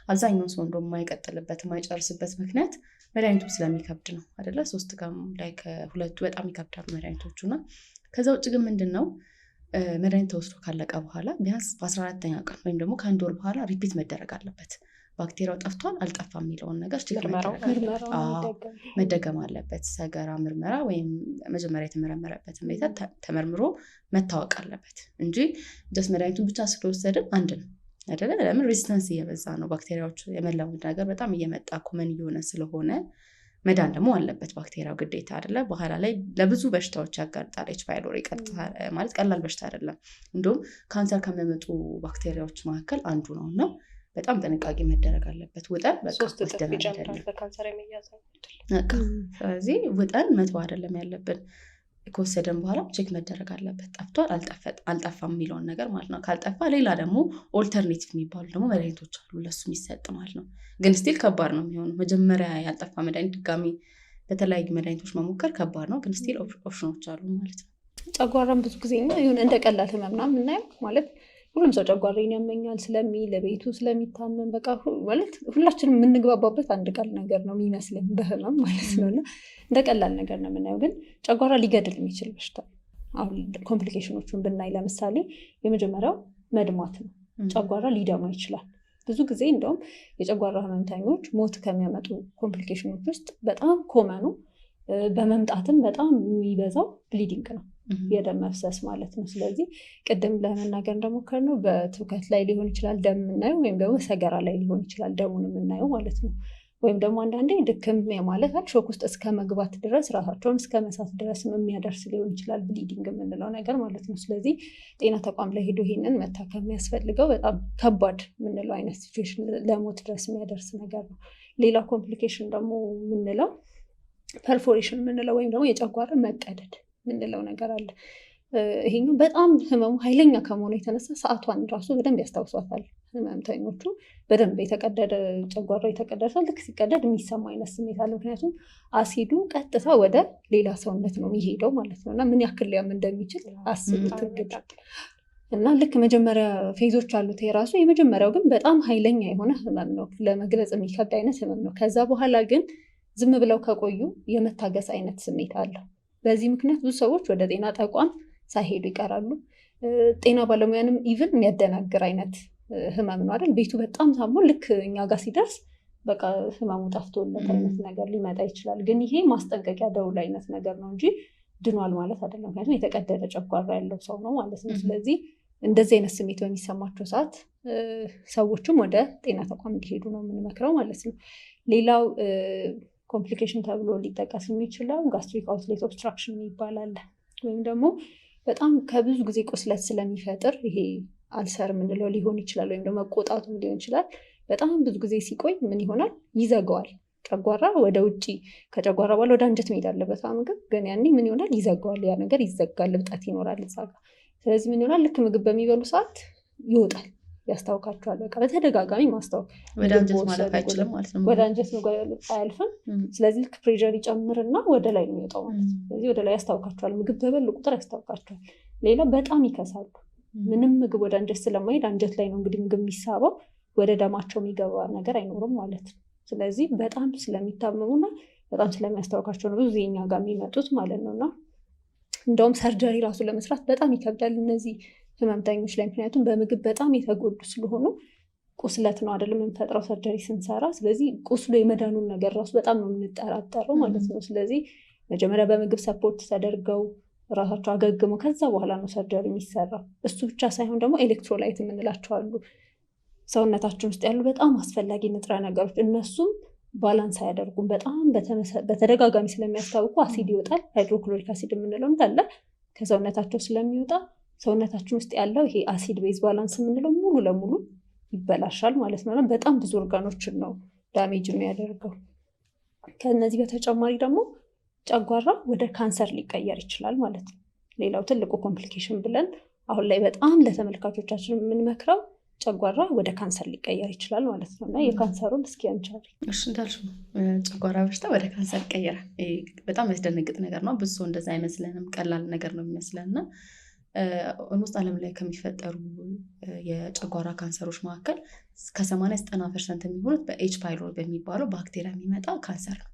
አብዛኛውን ሰው እንደውም የማይቀጥልበት የማይጨርስበት ምክንያት መድኃኒቱ ስለሚከብድ ነው አይደለ? 3 ቀን ላይ ከ2 በጣም ይከብዳሉ መድኃኒቶቹ እና ከዛ ውጭ ግን ምንድን ነው መድኃኒት ተወስዶ ካለቀ በኋላ ቢያንስ በ14ኛ ቀን ወይም ደግሞ ከ1 ወር በኋላ ሪፒት መደረግ አለበት። ባክቴሪያው ጠፍቷል አልጠፋም የሚለውን ነገር መደገም አለበት። ሰገራ ምርመራ ወይም መጀመሪያ የተመረመረበትን ሜተድ ተመርምሮ መታወቅ አለበት እንጂ ጀስት መድኃኒቱን ብቻ ስለወሰድን አንድ ነው አይደለ? ለምን ሬዚስተንስ እየበዛ ነው። ባክቴሪያዎች የመላመድ ነገር በጣም እየመጣ ኮመን እየሆነ ስለሆነ መዳን ደግሞ አለበት ባክቴሪያው ግዴታ አይደለ? በኋላ ላይ ለብዙ በሽታዎች ያጋልጣል። ኤች ፓይሎሪ ማለት ቀላል በሽታ አይደለም። እንዲሁም ካንሰር ከሚያመጡ ባክቴሪያዎች መካከል አንዱ ነው እና በጣም ጥንቃቄ መደረግ አለበት። ውጠን ስለዚህ ውጠን መተው አይደለም ያለብን። ከወሰደን በኋላ ቼክ መደረግ አለበት። ጠፍቷል አልጠፋም የሚለውን ነገር ማለት ነው። ካልጠፋ ሌላ ደግሞ ኦልተርኔቲቭ የሚባሉ ደግሞ መድኃኒቶች አሉ ለሱ የሚሰጥ ማለት ነው። ግን ስቲል ከባድ ነው የሚሆነው። መጀመሪያ ያልጠፋ መድኃኒት ድጋሚ በተለያዩ መድኃኒቶች መሞከር ከባድ ነው። ግን ስቲል ኦፕሽኖች አሉ ማለት ነው። ጨጓራን ብዙ ጊዜ እንደ ቀላል ህመም ምናምን የምናየው ማለት ሁሉም ሰው ጨጓራዬን ያመኛል ስለሚል ለቤቱ ስለሚታመን በቃ ማለት ሁላችንም የምንግባባበት አንድ ቃል ነገር ነው የሚመስለን በህመም ማለት ነው። እና እንደ ቀላል ነገር ነው የምናየው፣ ግን ጨጓራ ሊገድል የሚችል በሽታ። አሁን ኮምፕሊኬሽኖቹን ብናይ ለምሳሌ የመጀመሪያው መድማት ነው። ጨጓራ ሊደማ ይችላል። ብዙ ጊዜ እንደውም የጨጓራ ህመምተኞች ሞት ከሚያመጡ ኮምፕሊኬሽኖች ውስጥ በጣም ኮመኑ በመምጣትም በጣም የሚበዛው ብሊዲንግ ነው፣ የደም መፍሰስ ማለት ነው። ስለዚህ ቅድም ለመናገር እንደሞከርነው በትውከት ላይ ሊሆን ይችላል ደም የምናየው፣ ወይም ደግሞ ሰገራ ላይ ሊሆን ይችላል ደሙን የምናየው ማለት ነው። ወይም ደግሞ አንዳንዴ ድክም ማለት ሾክ ውስጥ እስከ መግባት ድረስ ራሳቸውን እስከ መሳት ድረስ የሚያደርስ ሊሆን ይችላል ብሊዲንግ የምንለው ነገር ማለት ነው። ስለዚህ ጤና ተቋም ላይ ሄዶ ይሄንን መታከም የሚያስፈልገው በጣም ከባድ የምንለው አይነት ሲቹዌሽን ለሞት ድረስ የሚያደርስ ነገር ነው። ሌላ ኮምፕሊኬሽን ደግሞ የምንለው ፐርፎሬሽን የምንለው ወይም ደግሞ የጨጓራ መቀደድ የምንለው ነገር አለ። ይሄኛው በጣም ህመሙ ኃይለኛ ከመሆኑ የተነሳ ሰዓቷን ራሱ በደንብ ያስታውሷታል ህመምተኞቹ። በደንብ የተቀደደ ጨጓራ የተቀደደ ልክ ሲቀደድ የሚሰማ አይነት ስሜት አለ። ምክንያቱም አሲዱ ቀጥታ ወደ ሌላ ሰውነት ነው የሚሄደው ማለት ነው እና ምን ያክል ሊያም እንደሚችል አስቡት እንግዲህ። እና ልክ መጀመሪያ ፌዞች አሉት የራሱ። የመጀመሪያው ግን በጣም ኃይለኛ የሆነ ህመም ነው፣ ለመግለጽ የሚከብድ አይነት ህመም ነው። ከዛ በኋላ ግን ዝም ብለው ከቆዩ የመታገስ አይነት ስሜት አለው። በዚህ ምክንያት ብዙ ሰዎች ወደ ጤና ተቋም ሳይሄዱ ይቀራሉ። ጤና ባለሙያንም ኢቭን የሚያደናግር አይነት ህመም ነው አይደል? ቤቱ በጣም ሳሞ ልክ እኛ ጋር ሲደርስ በቃ ህመሙ ጠፍቶለት አይነት ነገር ሊመጣ ይችላል። ግን ይሄ ማስጠንቀቂያ ደውል አይነት ነገር ነው እንጂ ድኗል ማለት አይደለም። ምክንያቱም የተቀደደ ጨጓራ ያለው ሰው ነው ማለት ነው። ስለዚህ እንደዚህ አይነት ስሜት በሚሰማቸው ሰዓት ሰዎችም ወደ ጤና ተቋም እንዲሄዱ ነው የምንመክረው ማለት ነው። ሌላው ኮምፕሊኬሽን ተብሎ ሊጠቀስ የሚችለው ጋስትሪክ አውትሌት ኦብስትራክሽን ይባላል። ወይም ደግሞ በጣም ከብዙ ጊዜ ቁስለት ስለሚፈጥር ይሄ አልሰር የምንለው ሊሆን ይችላል፣ ወይም ደግሞ መቆጣቱም ሊሆን ይችላል። በጣም ብዙ ጊዜ ሲቆይ ምን ይሆናል? ይዘጋዋል። ጨጓራ ወደ ውጭ ከጨጓራ በኋላ ወደ አንጀት መሄድ አለበት ምግብ፣ ግን ያኔ ምን ይሆናል? ይዘጋዋል። ያ ነገር ይዘጋል፣ እብጠት ይኖራል እዛ ጋር። ስለዚህ ምን ይሆናል? ልክ ምግብ በሚበሉ ሰዓት ይወጣል፣ ያስታውካቸዋል። በቃ በተደጋጋሚ ማስታወቅ ወደ አንጀት ማለፍ አይችልም ማለት ነው። ወደ አንጀት አያልፍም። ስለዚህ ልክ ፕሬዠር ይጨምርና ወደ ላይ ነው የሚወጣው ማለት ነው። ስለዚህ ወደ ላይ ያስታውካቸዋል፣ ምግብ በበሉ ቁጥር ያስታውካቸዋል። ሌላ በጣም ይከሳሉ። ምንም ምግብ ወደ አንጀት ስለማይሄድ አንጀት ላይ ነው እንግዲህ ምግብ የሚሳበው፣ ወደ ደማቸው የሚገባ ነገር አይኖርም ማለት ነው። ስለዚህ በጣም ስለሚታመሙና በጣም ስለሚያስታውካቸው ነው ብዙ የኛ ጋር የሚመጡት ማለት ነው። እና እንደውም ሰርጀሪ ራሱ ለመስራት በጣም ይከብዳል እነዚህ ህመምተኞች ላይ፣ ምክንያቱም በምግብ በጣም የተጎዱ ስለሆኑ ቁስለት ነው አይደለም የምንፈጥረው ሰርጀሪ ስንሰራ። ስለዚህ ቁስሉ የመዳኑን ነገር ራሱ በጣም ነው የምንጠራጠረው ማለት ነው። ስለዚህ መጀመሪያ በምግብ ሰፖርት ተደርገው ራሳቸው አገግመው ከዛ በኋላ ነው ሰርጀሪ የሚሰራው። እሱ ብቻ ሳይሆን ደግሞ ኤሌክትሮላይት የምንላቸው አሉ ሰውነታችን ውስጥ ያሉ በጣም አስፈላጊ ንጥረ ነገሮች፣ እነሱም ባላንስ አያደርጉም። በጣም በተደጋጋሚ ስለሚያስታውቁ አሲድ ይወጣል። ሃይድሮክሎሪክ አሲድ የምንለው እንዳለ ከሰውነታቸው ስለሚወጣ ሰውነታችን ውስጥ ያለው ይሄ አሲድ ቤዝ ባላንስ የምንለው ሙሉ ለሙሉ ይበላሻል ማለት ነው። በጣም ብዙ ኦርጋኖችን ነው ዳሜጅ የሚያደርገው። ከነዚህ በተጨማሪ ደግሞ ጨጓራ ወደ ካንሰር ሊቀየር ይችላል ማለት ነው። ሌላው ትልቁ ኮምፕሊኬሽን ብለን አሁን ላይ በጣም ለተመልካቾቻችን የምንመክረው ጨጓራ ወደ ካንሰር ሊቀየር ይችላል ማለት ነው። እና የካንሰሩን እስኪ አንቻል። እሺ እንዳልሽው ጨጓራ በሽታ ወደ ካንሰር ይቀየራል። በጣም ያስደነግጥ ነገር ነው። ብዙ ሰው እንደዛ አይመስለንም፣ ቀላል ነገር ነው የሚመስለን እና ኦልሞስት ዓለም ላይ ከሚፈጠሩ የጨጓራ ካንሰሮች መካከል ከ80-90% የሚሆኑት በኤች ፓይሎሪ በሚባለው ባክቴሪያ የሚመጣ ካንሰር ነው።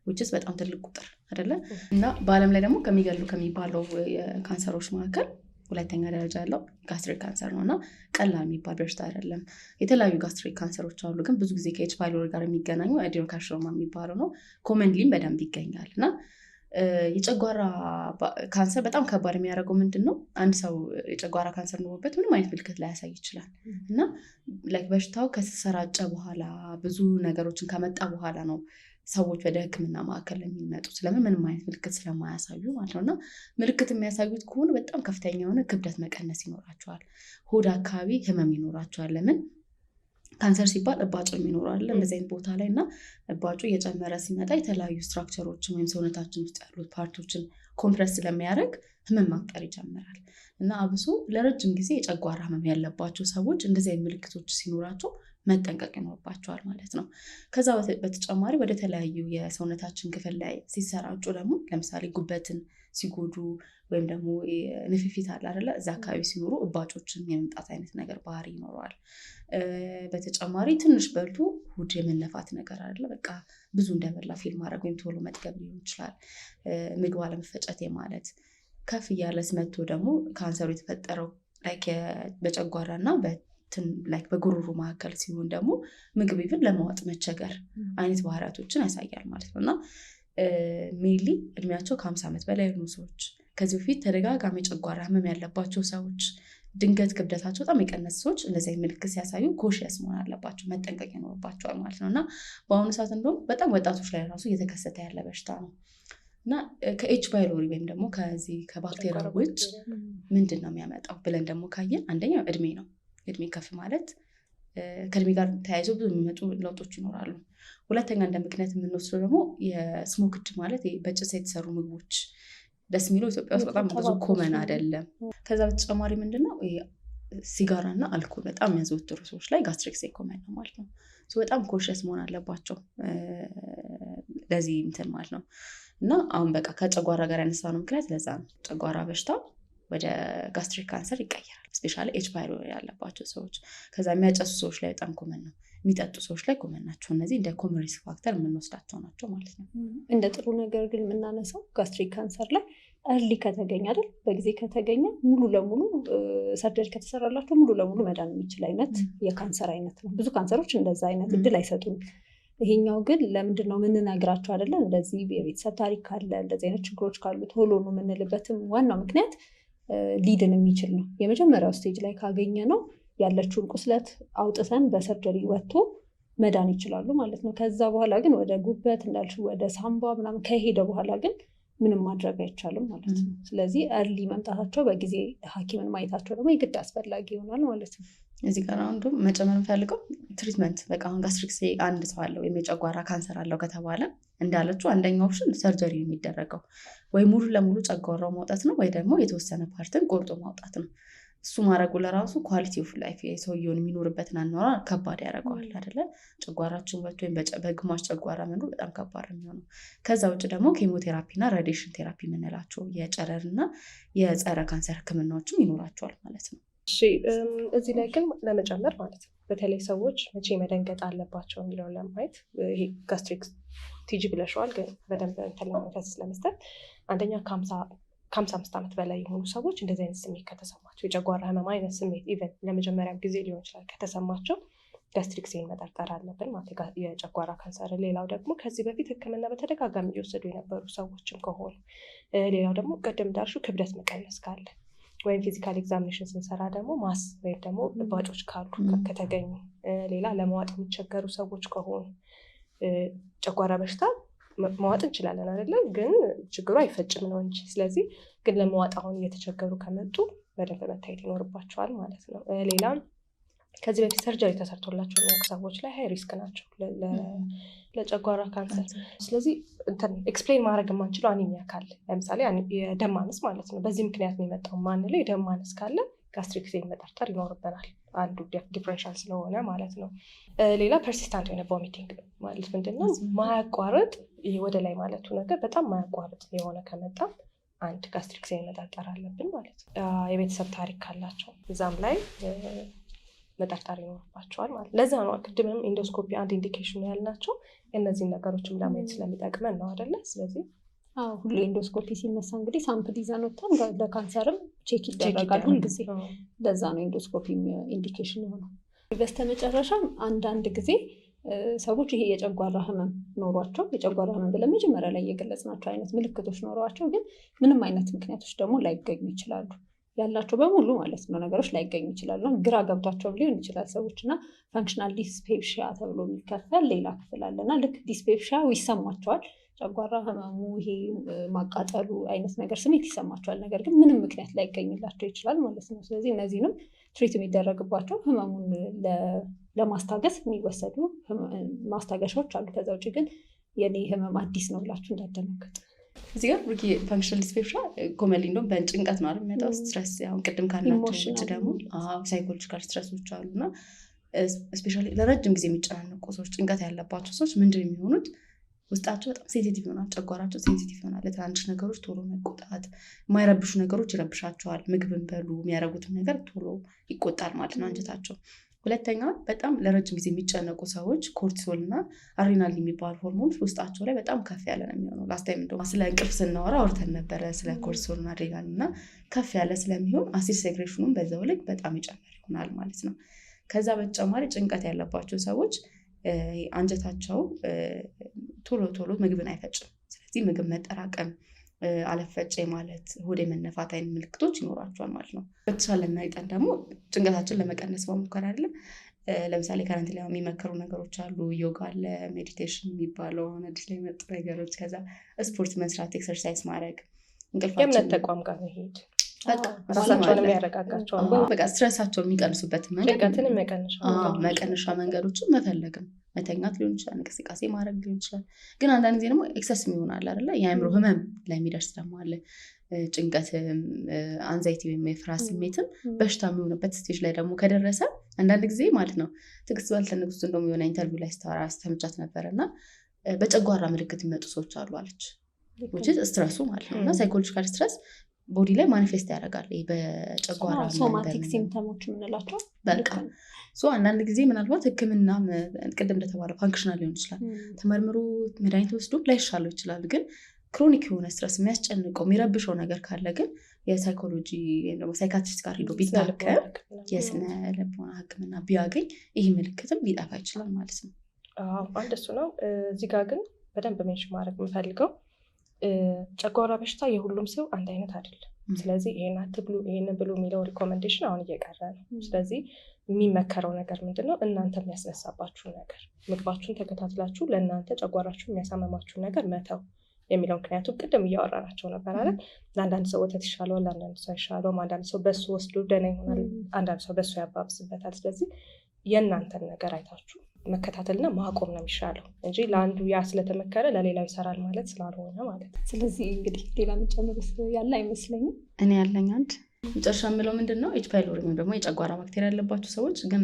ውጭስ በጣም ትልቅ ቁጥር አይደለ? እና በዓለም ላይ ደግሞ ከሚገሉ ከሚባለው የካንሰሮች መካከል ሁለተኛ ደረጃ ያለው ጋስትሪክ ካንሰር ነው እና ቀላል የሚባል በሽታ አይደለም። የተለያዩ ጋስትሪክ ካንሰሮች አሉ፣ ግን ብዙ ጊዜ ከኤች ፓይሎሪ ጋር የሚገናኙ አዲኖካርሲኖማ የሚባለው ነው። ኮመንሊም በደንብ ይገኛል እና የጨጓራ ካንሰር በጣም ከባድ የሚያደርገው ምንድን ነው? አንድ ሰው የጨጓራ ካንሰር ኖሮበት ምንም አይነት ምልክት ላያሳይ ይችላል እና በሽታው ከተሰራጨ በኋላ ብዙ ነገሮችን ከመጣ በኋላ ነው ሰዎች ወደ ሕክምና ማዕከል የሚመጡ ስለምን ምንም አይነት ምልክት ስለማያሳዩ ማለት ነው። እና ምልክት የሚያሳዩት ከሆነ በጣም ከፍተኛ የሆነ ክብደት መቀነስ ይኖራቸዋል፣ ሆድ አካባቢ ህመም ይኖራቸዋል። ለምን ካንሰር ሲባል እባጭ ይኖራል እንደዚህ አይነት ቦታ ላይ እና እባጩ እየጨመረ ሲመጣ የተለያዩ ስትራክቸሮችን ወይም ሰውነታችን ውስጥ ያሉት ፓርቶችን ኮምፕረስ ስለሚያደርግ ህመም ማፍጠር ይጀምራል። እና አብሶ ለረጅም ጊዜ የጨጓራ ህመም ያለባቸው ሰዎች እንደዚህ አይነት ምልክቶች ሲኖራቸው መጠንቀቅ ይኖርባቸዋል ማለት ነው። ከዛ በተጨማሪ ወደ ተለያዩ የሰውነታችን ክፍል ላይ ሲሰራጩ ደግሞ ለምሳሌ ጉበትን ሲጎዱ ወይም ደግሞ ንፍፊት አለ አይደለ? እዛ አካባቢ ሲኖሩ እባጮችን የመምጣት አይነት ነገር ባህሪ ይኖረዋል። በተጨማሪ ትንሽ በልቶ ሆድ የመነፋት ነገር አለ። በቃ ብዙ እንደበላ ፊልም ማድረግ ወይም ቶሎ መጥገብ ሊሆን ይችላል። ምግብ አለመፈጨት ማለት ከፍ እያለ መጥቶ ደግሞ ካንሰሩ የተፈጠረው በጨጓራ እና በጉሮሮ መካከል ሲሆን ደግሞ ምግብ ይብን ለማዋጥ መቸገር አይነት ባህሪያቶችን ያሳያል ማለት ነው። እና ሜይሊ እድሜያቸው ከ50 ዓመት በላይ የሆኑ ሰዎች፣ ከዚህ በፊት ተደጋጋሚ የጨጓራ ህመም ያለባቸው ሰዎች፣ ድንገት ክብደታቸው በጣም የቀነሰ ሰዎች እንደዚህ ምልክት ሲያሳዩ ኮሽየስ መሆን አለባቸው፣ መጠንቀቅ ይኖርባቸዋል ማለት ነው። እና በአሁኑ ሰዓት እንደውም በጣም ወጣቶች ላይ ራሱ እየተከሰተ ያለ በሽታ ነው። እና ከኤች ፓይሎሪ ወይም ደግሞ ከዚህ ከባክቴሪያ ውጭ ምንድን ነው የሚያመጣው ብለን ደግሞ ካየን አንደኛው እድሜ ነው። እድሜ ከፍ ማለት ከእድሜ ጋር ተያይዞ ብዙ የሚመጡ ለውጦች ይኖራሉ። ሁለተኛ እንደ ምክንያት የምንወስደው ደግሞ የስሞክድ ማለት በጭስ የተሰሩ ምግቦች ደስ የሚለው ኢትዮጵያ ውስጥ በጣም ብዙ ኮመን አይደለም። ከዛ በተጨማሪ ምንድነው ሲጋራ እና አልኮል በጣም የሚያዘወትሩ ሰዎች ላይ ጋስትሪክ ኮመን ነው ማለት ነው። በጣም ኮንሽስ መሆን አለባቸው ለዚህ እንትን ማለት ነው። እና አሁን በቃ ከጨጓራ ጋር ያነሳነው ምክንያት ለዛ ነው። ጨጓራ በሽታ ወደ ጋስትሪክ ካንሰር ይቀየራል። ስፔሻሊ ኤች ፓይሎሪ ያለባቸው ሰዎች፣ ከዛ የሚያጨሱ ሰዎች ላይ በጣም ኮመን ነው። የሚጠጡ ሰዎች ላይ ኮመን ናቸው። እነዚህ እንደ ኮመን ሪስክ ፋክተር የምንወስዳቸው ናቸው ማለት ነው። እንደ ጥሩ ነገር ግን የምናነሳው ጋስትሪክ ካንሰር ላይ እርሊ ከተገኘ አይደል፣ በጊዜ ከተገኘ ሙሉ ለሙሉ ሰርጀሪ ከተሰራላቸው ሙሉ ለሙሉ መዳን የሚችል አይነት የካንሰር አይነት ነው። ብዙ ካንሰሮች እንደዛ አይነት እድል አይሰጡም። ይሄኛው ግን ለምንድን ነው የምንነግራቸው አይደለ? እንደዚህ የቤተሰብ ታሪክ ካለ እንደዚህ አይነት ችግሮች ካሉ ቶሎ ነው የምንልበትም ዋናው ምክንያት ሊድን የሚችል ነው። የመጀመሪያው ስቴጅ ላይ ካገኘ ነው ያለችውን ቁስለት አውጥተን በሰርጀሪ ወጥቶ መዳን ይችላሉ ማለት ነው። ከዛ በኋላ ግን ወደ ጉበት እንዳልሽ ወደ ሳምባ ምናምን ከሄደ በኋላ ግን ምንም ማድረግ አይቻልም ማለት ነው። ስለዚህ እርሊ መምጣታቸው በጊዜ ሐኪምን ማየታቸው ደግሞ የግድ አስፈላጊ ይሆናል ማለት ነው። እዚህ ጋር አሁን መጨመር የምፈልገው ትሪትመንት በቃ አሁን ጋስትሪክ አንድ ሰው አለው ወይም የጨጓራ ካንሰር አለው ከተባለ እንዳለችው አንደኛው ኦፕሽን ሰርጀሪ የሚደረገው ወይ ሙሉ ለሙሉ ጨጓራው ማውጣት ነው ወይ ደግሞ የተወሰነ ፓርትን ቆርጦ ማውጣት ነው። እሱ ማድረጉ ለራሱ ኳሊቲ ኦፍ ላይፍ የሰውየውን የሚኖርበትን አኗኗር ከባድ ያደርገዋል አይደለ? ጨጓራችን ወጥቶ ወይም በግማሽ ጨጓራ መኖር በጣም ከባድ ነው የሚሆነው። ከዛ ውጭ ደግሞ ኬሞቴራፒ እና ራዲዬሽን ቴራፒ የምንላቸው የጨረር እና የጸረ ካንሰር ህክምናዎችም ይኖራቸዋል ማለት ነው። እሺ እዚህ ላይ ግን ለመጨመር ማለት ነው በተለይ ሰዎች መቼ መደንገጥ አለባቸው የሚለውን ለማየት ይሄ ጋስትሪክ ቲጂ ብለሽዋል፣ ግን በደንብ ተለመፈስ ለመስጠት አንደኛ ከ55 ዓመት በላይ የሆኑ ሰዎች እንደዚህ አይነት ስሜት ከተሰማቸው የጨጓራ ህመም አይነት ስሜት ኢቨን ለመጀመሪያ ጊዜ ሊሆን ይችላል ከተሰማቸው ጋስትሪክ ሴል መጠርጠር አለብን ማለት የጨጓራ ካንሰር። ሌላው ደግሞ ከዚህ በፊት ህክምና በተደጋጋሚ እየወሰዱ የነበሩ ሰዎችም ከሆኑ፣ ሌላው ደግሞ ቅድም እንዳልሽው ክብደት መቀነስ ካለ ወይም ፊዚካል ኤግዛሚኔሽን ስንሰራ ደግሞ ማስ ወይም ደግሞ እባጮች ካሉ ከተገኙ፣ ሌላ ለመዋጥ የሚቸገሩ ሰዎች ከሆኑ ጨጓራ በሽታ መዋጥ እንችላለን አይደለም፣ ግን ችግሩ አይፈጭም ነው እንጂ። ስለዚህ ግን ለመዋጥ አሁን እየተቸገሩ ከመጡ በደንብ መታየት ይኖርባቸዋል ማለት ነው። ሌላ ከዚህ በፊት ሰርጀሪ ተሰርቶላቸው የሚያውቁ ሰዎች ላይ ሃይ ሪስክ ናቸው ለጨጓራ ካንሰር። ስለዚህ ኤክስፕሌን ማድረግ የማንችለው አኒሚያ ካለ ለምሳሌ የደም ማነስ ማለት ነው፣ በዚህ ምክንያት ነው የመጣው ማንለው የደም ማነስ ካለ ጋስትሪክ ሴል መጠርጠር ይኖርብናል አንዱ ዲፍረንሻል ስለሆነ ማለት ነው። ሌላ ፐርሲስታንት የሆነ ቮሚቲንግ ማለት ምንድነው? ማያቋርጥ ወደ ላይ ማለቱ ነገር በጣም ማያቋርጥ የሆነ ከመጣ አንድ ጋስትሪክ መጠርጠር አለብን ማለት ነው። የቤተሰብ ታሪክ ካላቸው እዛም ላይ መጠርጠር ይኖርባቸዋል ማለት ለዛ ነው ቅድምም ኢንዶስኮፒ አንድ ኢንዲኬሽን ያልናቸው እነዚህን ነገሮችም ለማየት ስለሚጠቅመን ነው አይደለ? ስለዚህ ሁሌ ኢንዶስኮፒ ሲነሳ እንግዲህ ሳምፕል ይዘን ወጥተን ለካንሰርም ቼክ ይደረጋል ሁልጊዜ። ለዛ ነው ኢንዶስኮፒ ኢንዲኬሽን የሆነው። በስተመጨረሻም አንዳንድ ጊዜ ሰዎች ይሄ የጨጓራ ህመም ኖሯቸው የጨጓራ ህመም ብለን መጀመሪያ ላይ የገለጽናቸው አይነት ምልክቶች ኖሯቸው ግን ምንም አይነት ምክንያቶች ደግሞ ላይገኙ ይችላሉ። ያላቸው በሙሉ ማለት ነው ነገሮች ላይገኙ ይችላሉ። ግራ ገብቷቸው ሊሆን ይችላል ሰዎች እና ፋንክሽናል ዲስፔፕሺያ ተብሎ የሚከፈል ሌላ ክፍል አለና ልክ ዲስፔፕሺያ ይሰማቸዋል። ጨጓራ ህመሙ ይሄ ማቃጠሉ አይነት ነገር ስሜት ይሰማቸዋል። ነገር ግን ምንም ምክንያት ላይገኝላቸው ይችላል ማለት ነው። ስለዚህ እነዚህንም ትሪት የሚደረግባቸው ህመሙን ለማስታገስ የሚወሰዱ ማስታገሻዎች አሉ። ከዛ ውጭ ግን የኔ ህመም አዲስ ነው ብላችሁ እንዳትደነግጡ። እዚህ ጋር ብሩኬ ፋንክሽናል ዲስፔፕሺያ ኮመንሊ እንደውም በጭንቀት ነው የሚመጣው። ስትረስ አሁን ቅድም ካላቸው ውጭ ደግሞ ሳይኮሎጂካል ስትረሶች አሉና ስፔሻሊ ለረጅም ጊዜ የሚጨናነቁ ሰዎች፣ ጭንቀት ያለባቸው ሰዎች ምንድን የሚሆኑት ውስጣቸው በጣም ሴንሲቲቭ ይሆናል። ጨጓራቸው ሴንሲቲቭ ይሆናል። ለትናንሽ ነገሮች ቶሎ መቆጣት፣ የማይረብሹ ነገሮች ይረብሻቸዋል። ምግብን በሉ የሚያደርጉትም ነገር ቶሎ ይቆጣል ማለት ነው አንጀታቸው። ሁለተኛ በጣም ለረጅም ጊዜ የሚጨነቁ ሰዎች ኮርቲሶል እና አድሬናል የሚባሉ ሆርሞኖች ውስጣቸው ላይ በጣም ከፍ ያለ ነው የሚሆነው። ላስት ታይም እንደውም ስለ እንቅልፍ ስናወራ አውርተን ነበረ ስለ ኮርቲሶል እና አድሬናል እና ከፍ ያለ ስለሚሆን አሲድ ሴክሬሽኑም በዛው ልክ በጣም ይጨምር ይሆናል ማለት ነው። ከዛ በተጨማሪ ጭንቀት ያለባቸው ሰዎች አንጀታቸው ቶሎ ቶሎ ምግብን አይፈጭም። ስለዚህ ምግብ መጠራቀም፣ አለፈጨ ማለት፣ ሆድ የመነፋት አይነት ምልክቶች ይኖራቸዋል ማለት ነው። በተቻለ መጠን ደግሞ ጭንቀታችን ለመቀነስ መሞከር አይደለም። ለምሳሌ ከረንት ላይ የሚመከሩ ነገሮች አሉ። ዮጋ አለ፣ ሜዲቴሽን የሚባለው አዲስ ላይ መጡ ነገሮች፣ ከዛ ስፖርት መስራት፣ ኤክሰርሳይዝ ማድረግ፣ የእምነት ተቋም ጋር መሄድ ራሳቸውን የሚያረጋጋቸው በቃ ስትረሳቸውን የሚቀንሱበት መቀነሻ መንገዶችን መፈለግም፣ መተኛት ሊሆን ይችላል፣ እንቅስቃሴ ማድረግ ሊሆን ይችላል። ግን አንዳንድ ጊዜ ደግሞ ኤክሰስ ይሆናል አይደለ? የአእምሮ ህመም ላይ የሚደርስ ደግሞ አለ። ጭንቀት፣ አንዛይቲ ወይም የፍርሃት ስሜትም በሽታ የሚሆንበት ስቴጅ ላይ ደግሞ ከደረሰ አንዳንድ ጊዜ ማለት ነው። ትዕግስት ባልተነግስት እንደውም የሆነ ኢንተርቪው ላይ ስተምቻት ነበር እና በጨጓራ ምልክት የሚመጡ ሰዎች አሉ አለች። ስትረሱ ማለት ነው እና ሳይኮሎጂካል ስትረስ ቦዲ ላይ ማኒፌስት ያደርጋል። በጨጓራ ሶማቲክ ሲምፕተሞች የምንላቸው በቃ አንዳንድ ጊዜ ምናልባት ሕክምና ቅድም እንደተባለው ፋንክሽናል ሊሆን ይችላል። ተመርምሮ መድኃኒት ወስዶ ላይሻለው ይችላል። ግን ክሮኒክ የሆነ ስትረስ የሚያስጨንቀው የሚረብሸው ነገር ካለ ግን የሳይኮሎጂ ወይም ደግሞ ሳይካትሪስት ጋር ሄዶ ቢታከም የስነ ልቦና ሕክምና ቢያገኝ ይህ ምልክትም ሊጠፋ ይችላል ማለት ነው። አንድ እሱ ነው። እዚህ ጋር ግን በደንብ ሜንሽን ማድረግ የምፈልገው ጨጓራ በሽታ የሁሉም ሰው አንድ አይነት አይደለም። ስለዚህ ይሄን አትብሉ ይሄን ብሉ የሚለው ሪኮሜንዴሽን አሁን እየቀረ ነው። ስለዚህ የሚመከረው ነገር ምንድነው? እናንተ የሚያስነሳባችሁ ነገር ምግባችሁን ተከታትላችሁ ለእናንተ ጨጓራችሁ የሚያሳመማችሁ ነገር መተው የሚለው። ምክንያቱም ቅድም እያወራናቸው ነበር አይደል? ለአንዳንድ ሰው ወተት ይሻለዋል፣ ለአንዳንድ ሰው አይሻለውም። አንዳንድ ሰው በሱ ወስዶ ደህና ይሆናል፣ አንዳንድ ሰው በሱ ያባብስበታል። ስለዚህ የእናንተን ነገር አይታችሁ መከታተልና ማቆም ነው የሚሻለው እንጂ ለአንዱ ያ ስለተመከረ ለሌላው ይሰራል ማለት ስላልሆነ ማለት ነው። ስለዚህ እንግዲህ ሌላ መጨመር ያለ አይመስለኝም። እኔ ያለኝ አንድ መጨረሻ የምለው ምንድን ነው፣ ኤች ፓይሎሪ ወይም ደግሞ የጨጓራ ባክቴሪያ ያለባችሁ ሰዎች ግን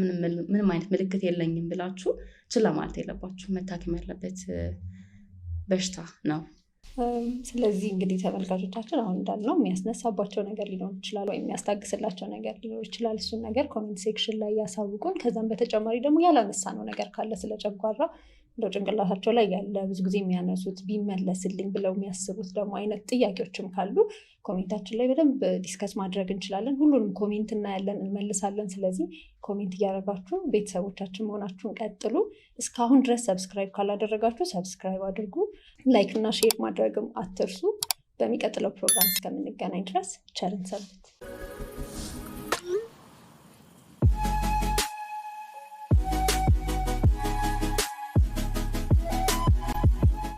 ምንም አይነት ምልክት የለኝም ብላችሁ ችላ ማለት የለባችሁ። መታከም ያለበት በሽታ ነው። ስለዚህ እንግዲህ ተመልካቾቻችን አሁን እንዳልነው የሚያስነሳባቸው ነገር ሊኖር ይችላል ወይም የሚያስታግስላቸው ነገር ሊኖር ይችላል። እሱን ነገር ኮሜንት ሴክሽን ላይ ያሳውቁን። ከዛም በተጨማሪ ደግሞ ያላነሳነው ነገር ካለ ስለ ጨጓራ እንደው ጭንቅላታቸው ላይ ያለ ብዙ ጊዜ የሚያነሱት ቢመለስልኝ ብለው የሚያስቡት ደግሞ አይነት ጥያቄዎችም ካሉ ኮሜንታችን ላይ በደንብ ዲስከስ ማድረግ እንችላለን። ሁሉንም ኮሜንት እናያለን፣ እንመልሳለን። ስለዚህ ኮሜንት እያደረጋችሁ ቤተሰቦቻችን መሆናችሁን ቀጥሉ። እስካሁን ድረስ ሰብስክራይብ ካላደረጋችሁ ሰብስክራይብ አድርጉ። ላይክ እና ሼር ማድረግም አትርሱ። በሚቀጥለው ፕሮግራም እስከምንገናኝ ድረስ ቸርን ሰንብት።